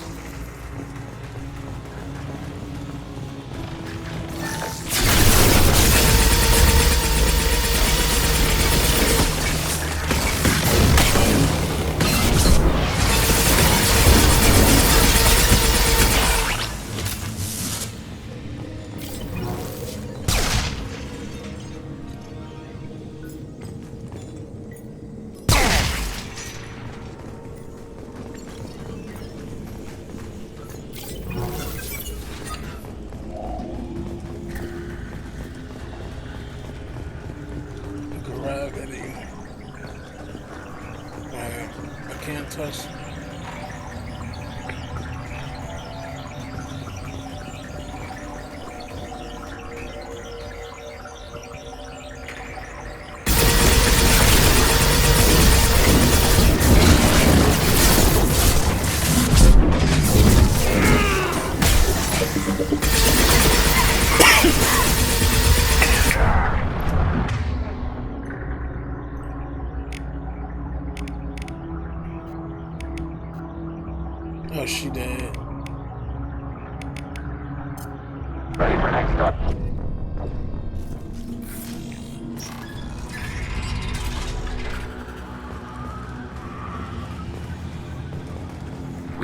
Touch.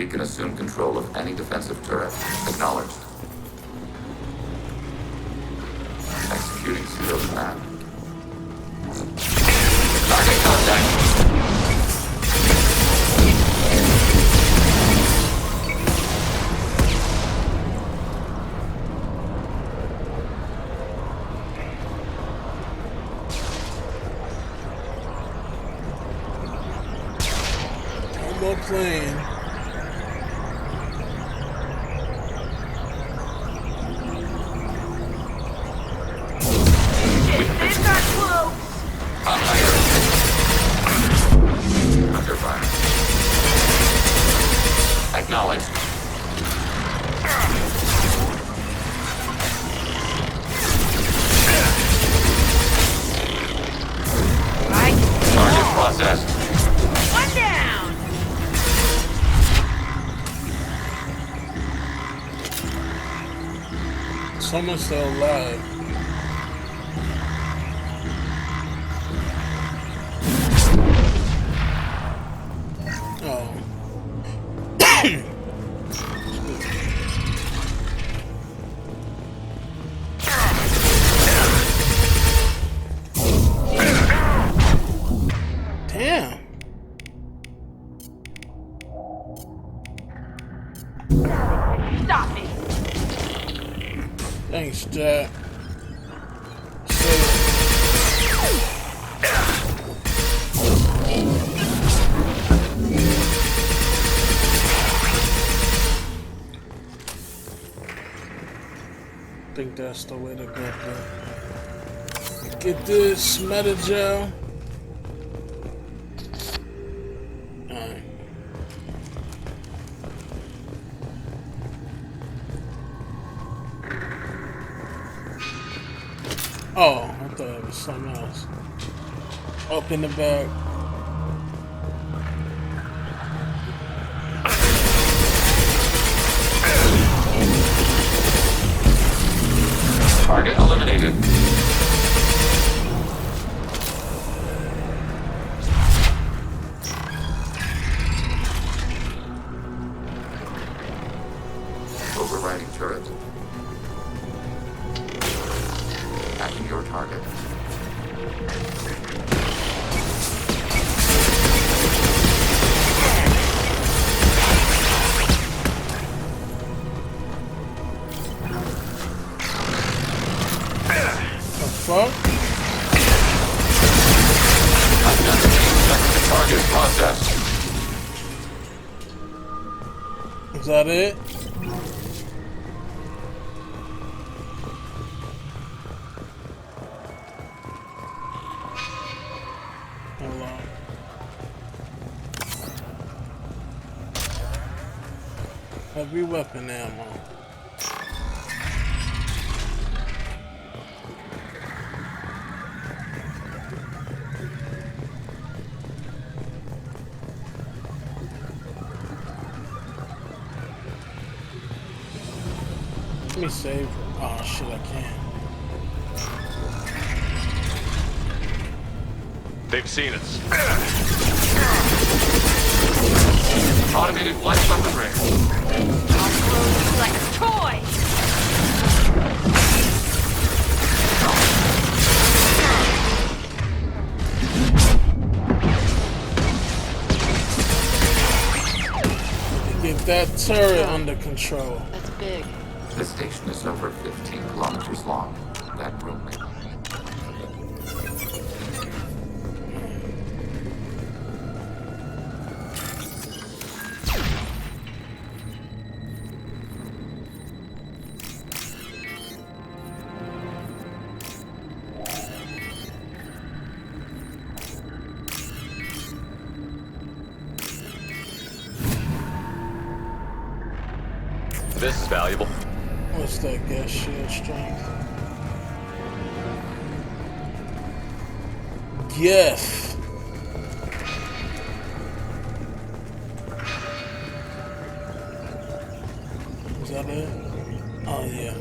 we can assume control of any defensive turret. Acknowledged. Executing pseudo command. Target contact. More plane. They've got close. Under fire. Acknowledged. Target processed. One down. Someone's still alive. Oh. Damn. Stop it. Thanks, Jack. I think that's the way to go. Get this meta gel. Alright. Oh, I thought it was something else. Up in the back. Target eliminated. Overriding turret. Attacking your target. The fuck? Target processed. Is that it? Hold on. Heavy weapon ammo. Let me save. Oh shit, I can't. They've seen us. Automated flight weaponry. I'll throw you like a toy. Get that turret under control. That's big. This station is over 15 kilometers long. That room may... This is valuable. What's that gas shield strength? Yes. Is that it? Oh yeah.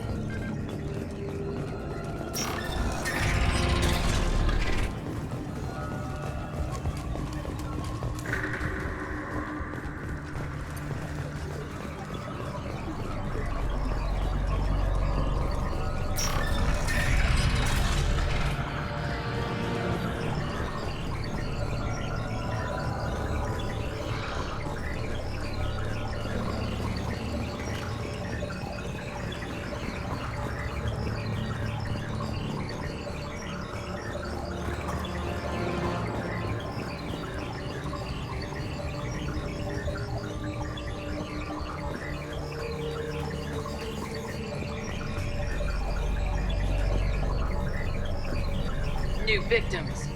new victims.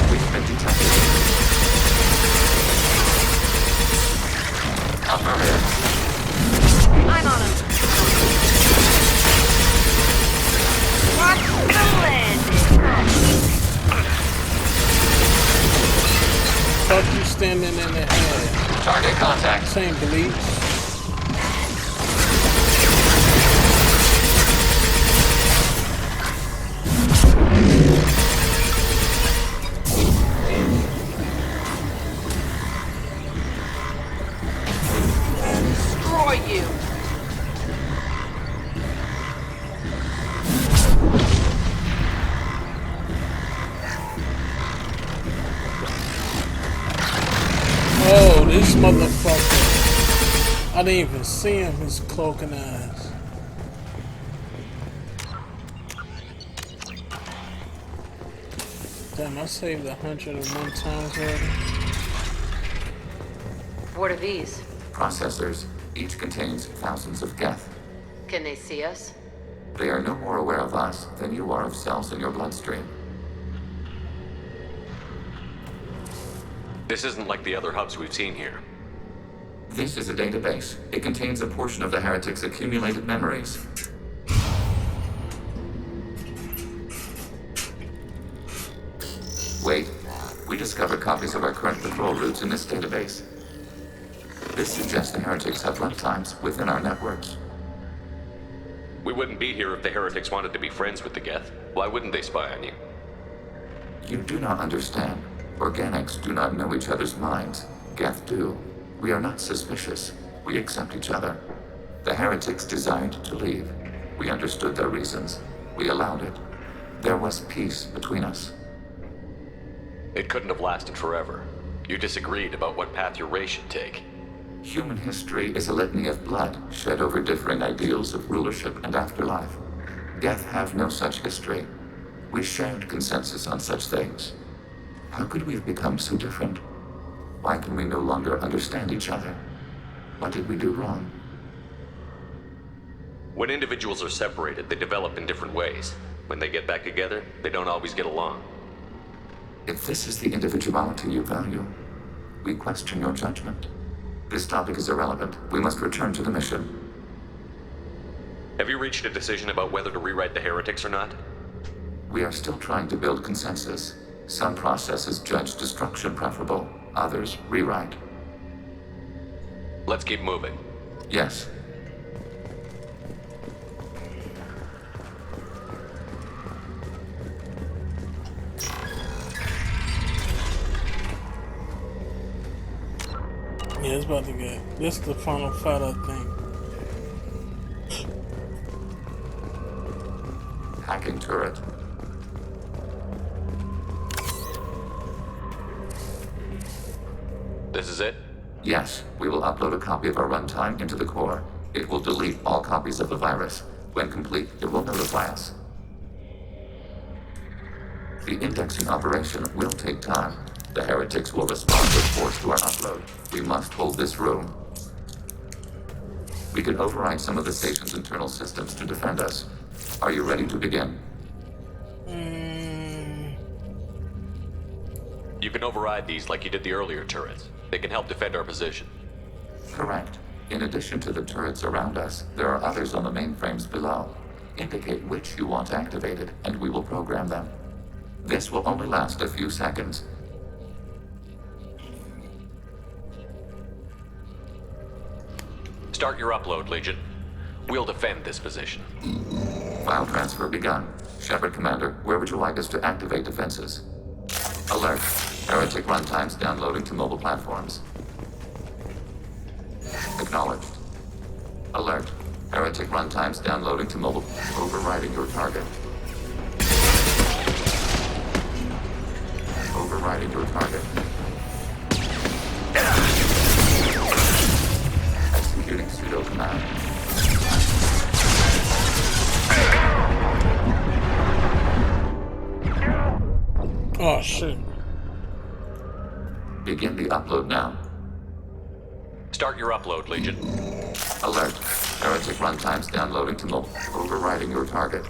We've been detected. Affirmative. I'm on him. Watch the landing. Fuck you standing in the air. Target contact. Same beliefs. Destroy you. Oh, this motherfucker. I didn't even see him, his cloaking ass. Damn, I saved 101 times already. What are these? Processors. Each contains thousands of geth. Can they see us? They are no more aware of us than you are of cells in your bloodstream. This isn't like the other hubs we've seen here. This is a database. It contains a portion of the heretics' accumulated memories. Wait. We discovered copies of our current patrol routes in this database. This suggests the heretics have runtimes within our networks. We wouldn't be here if the heretics wanted to be friends with the Geth. Why wouldn't they spy on you? You do not understand. Organics do not know each other's minds. Geth do. We are not suspicious. We accept each other. The heretics desired to leave. We understood their reasons. We allowed it. There was peace between us. It couldn't have lasted forever. You disagreed about what path your race should take. Human history is a litany of blood shed over differing ideals of rulership and afterlife. Geth have no such history. We shared consensus on such things. How could we have become so different? Why can we no longer understand each other? What did we do wrong? When individuals are separated, they develop in different ways. When they get back together, they don't always get along. If this is the individuality you value, we question your judgment. This topic is irrelevant. We must return to the mission. Have you reached a decision about whether to rewrite the heretics or not? We are still trying to build consensus. Some processes judge destruction preferable, others rewrite. Let's keep moving. Yes. Yeah, it's about to get. This is the final fight, I think. Hacking turret. This is it? Yes, we will upload a copy of our runtime into the core. It will delete all copies of the virus. When complete, it will notify us. The indexing operation will take time. The heretics will respond with force to our upload. We must hold this room. We can override some of the station's internal systems to defend us. Are you ready to begin? You can override these like you did the earlier turrets. They can help defend our position. Correct. In addition to the turrets around us, there are others on the mainframes below. Indicate which you want activated, and we will program them. This will only last a few seconds. Start your upload, Legion. We'll defend this position. File transfer begun. Shepard Commander, where would you like us to activate defenses? Alert. Heretic runtimes downloading to mobile platforms. Acknowledged. Alert. Heretic runtimes downloading to mobile. Overriding your target. Overriding your target. Executing pseudo command. Oh shit. Begin the upload now. Start your upload, Legion. Alert. Heretic runtimes downloading to mobile. Overriding your target.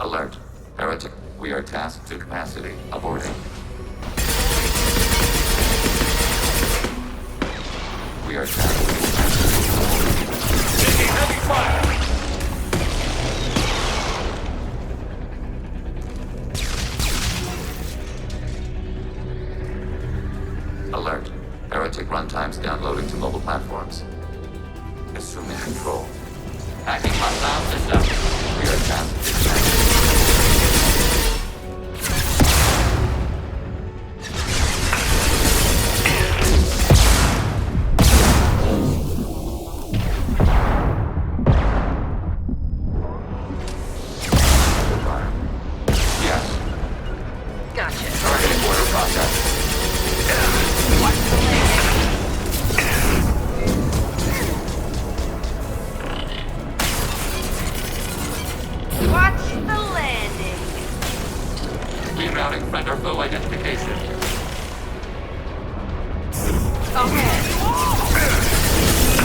Alert. Heretic. We are tasked to capacity. Aborting. We are tasked to capacity. Aborting. Taking heavy fire! Alert. Heretic runtimes downloading to mobile platforms. Assuming control. Hacking hostile system. We are tasked to Yes. Gotcha. Targeting order process. Watch the landing. Rerouting friend or foe identification. Okay.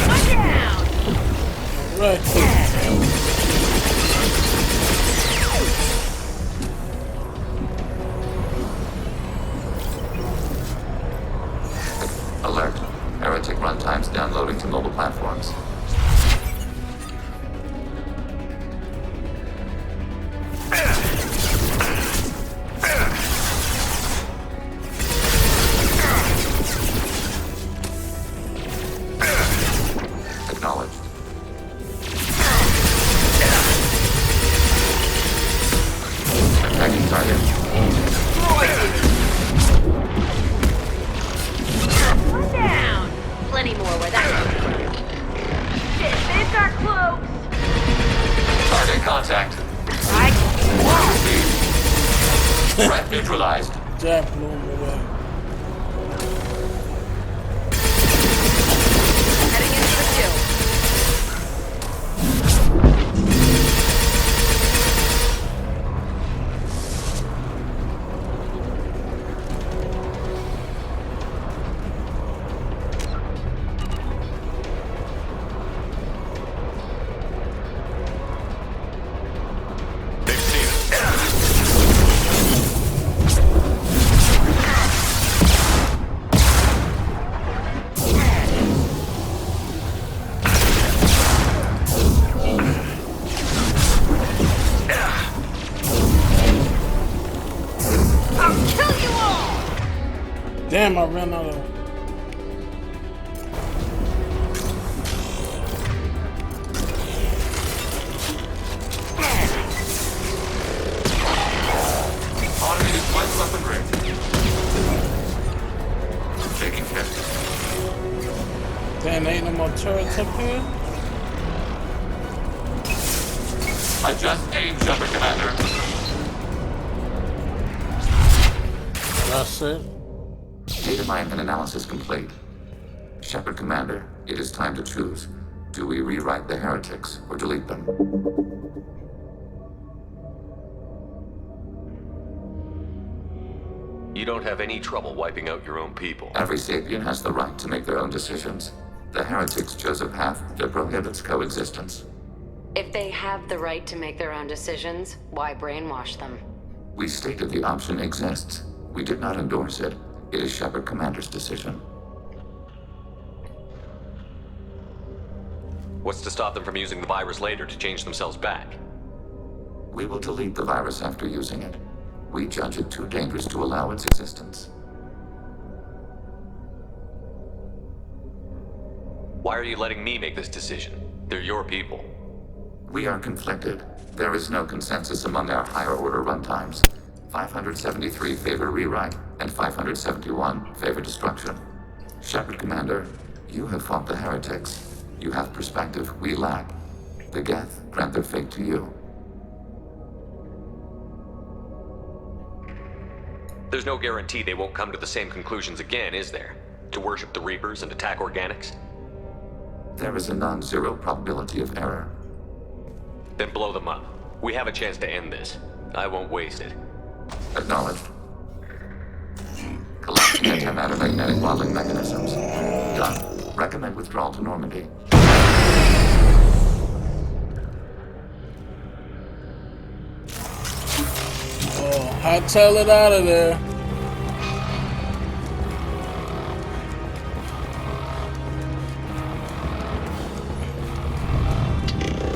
One down. Right. Alert. Heretic runtimes downloading to mobile platforms. Acknowledged. Attacking target. One down. Plenty more where that. Shit, they've got cloaks. Target contact. I Threat neutralized. Jack blew him away. heading into the kill. They've seen us. I'll kill you all. Damn, I ran out of. Automated flight weaponry. Taking hit. Damn, ain't no more turrets up here. Adjust aim, Shepard Commander. That's it. Data mine and analysis complete. Shepard Commander, it is time to choose. Do we rewrite the heretics or delete them? You don't have any trouble wiping out your own people. Every sapient has the right to make their own decisions. The heretics chose a path that prohibits coexistence. If they have the right to make their own decisions, why brainwash them? We stated the option exists. We did not endorse it. It is Shepard Commander's decision. What's to stop them from using the virus later to change themselves back? We will delete the virus after using it. We judge it too dangerous to allow its existence. Why are you letting me make this decision? They're your people. We are conflicted. There is no consensus among our higher order runtimes. 573 favor rewrite, and 571 favor destruction. Shepard Commander, you have fought the heretics. You have perspective we lack. The Geth grant their fate to you. There's no guarantee they won't come to the same conclusions again, is there? To worship the Reapers and attack organics? There is a non-zero probability of error. Then blow them up. We have a chance to end this. I won't waste it. Acknowledged. Collapsing antimatter magnetic modeling mechanisms. Done. Recommend withdrawal to Normandy. Hightail it out of there.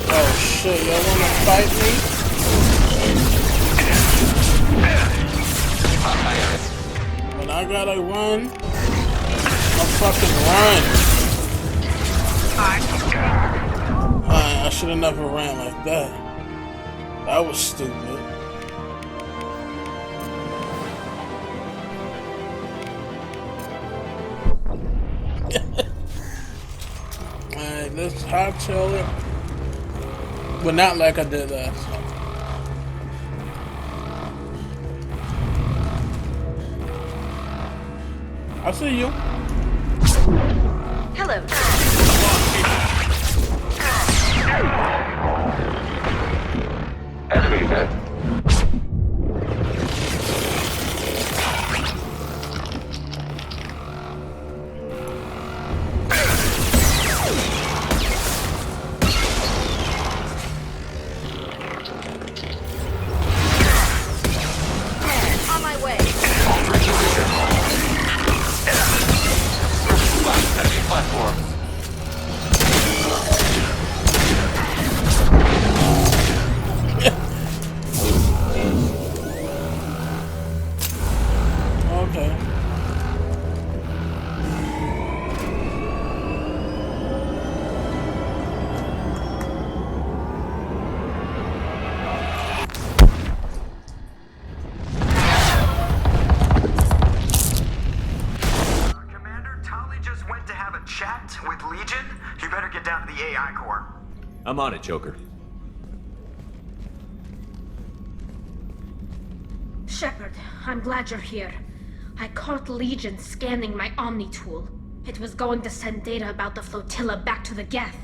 Oh shit, y'all wanna fight me? When I gotta run, I'll fucking run. I should have never ran like that. That was stupid. Alright, let's hightail it. But not like I did last time. I see you. Hello. Enemy hit. On my way. Enemy platforms. Okay. Commander, Tali just went to have a chat with Legion. You better get down to the AI core. I'm on it, Joker. Shepard, I'm glad you're here. I caught Legion scanning my Omni tool. It was going to send data about the flotilla back to the Geth.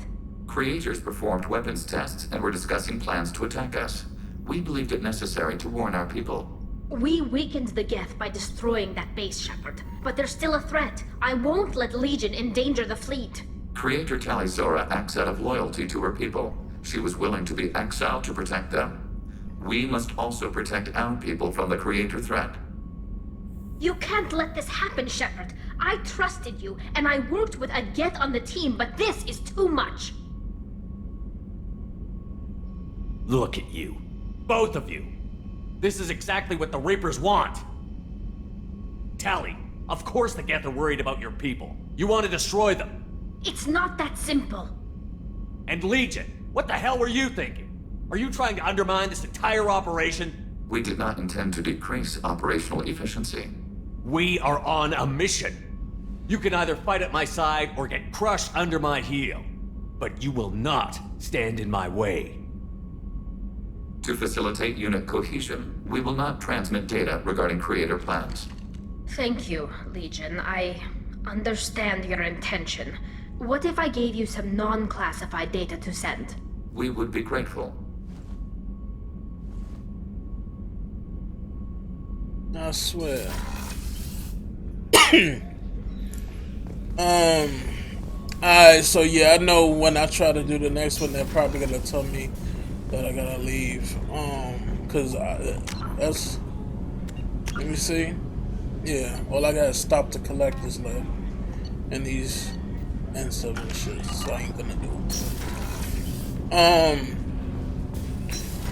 Creators performed weapons tests and were discussing plans to attack us. We believed it necessary to warn our people. We weakened the Geth by destroying that base, Shepard. But there's still a threat. I won't let Legion endanger the fleet. Creator Tali Zora acts out of loyalty to her people. She was willing to be exiled to protect them. We must also protect our people from the Creator threat. You can't let this happen, Shepard. I trusted you, and I worked with a Geth on the team, but this is too much. Look at you. Both of you. This is exactly what the Reapers want. Tali, of course the Geth are worried about your people. You want to destroy them. It's not that simple. And Legion, what the hell were you thinking? Are you trying to undermine this entire operation? We did not intend to decrease operational efficiency. We are on a mission. You can either fight at my side or get crushed under my heel. But you will not stand in my way. To facilitate unit cohesion, we will not transmit data regarding Creator plans. Thank you, Legion. I understand your intention. What if I gave you some non-classified data to send? We would be grateful. I swear. Alright, so yeah, I know when I try to do the next one, they're probably gonna tell me that I gotta leave. Cause that's, let me see. Yeah, all I gotta stop the collectors left and these and stuff and shit. So I ain't gonna do.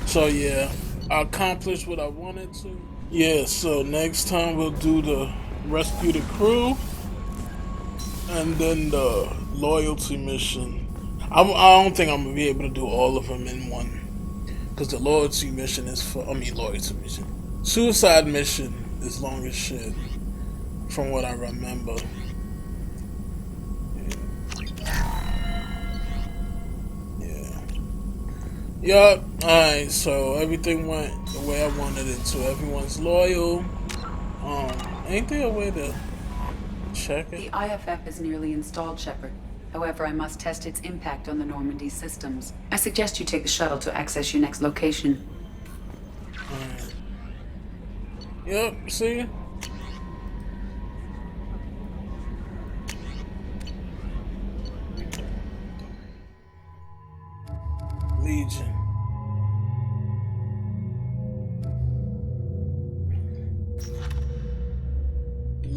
So yeah, I accomplished what I wanted to. Yeah, so next time we'll do the rescue the crew, and then the loyalty mission. I don't think I'm gonna be able to do all of them in one, because the loyalty mission is for, loyalty mission. Suicide mission is long as shit, from what I remember. Yup, alright, so everything went the way I wanted it to. Everyone's loyal. Ain't there a way to check it? The IFF is nearly installed, Shepard. However, I must test its impact on the Normandy systems. I suggest you take the shuttle to access your next location. Alright. Yep, see? Legion.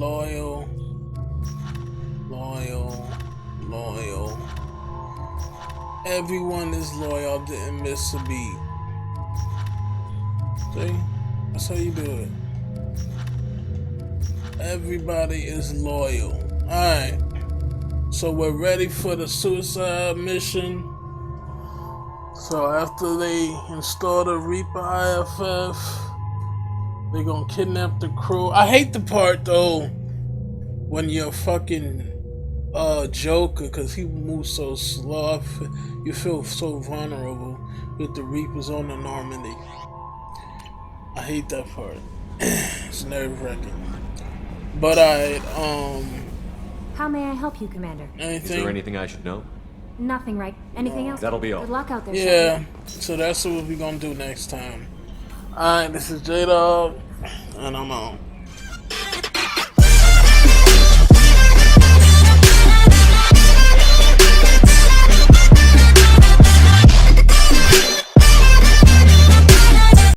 loyal, loyal, loyal. Everyone is loyal. Didn't miss a beat. See? That's how you do it. Everybody is loyal. Alright. So we're ready for the suicide mission. So after they install the Reaper IFF, they're gonna kidnap the crew. I hate the part though when you're fucking Joker, cause he moves so slow. You feel so vulnerable with the Reapers on the Normandy. I hate that part. It's nerve-wracking. But How may I help you, Commander? anything? Is there anything I should know? Nothing, right? Anything else? That'll be all. Good luck out there. Yeah. Shepard. So that's what we're gonna do next time. Alright, this is J-Dog, and I'm out.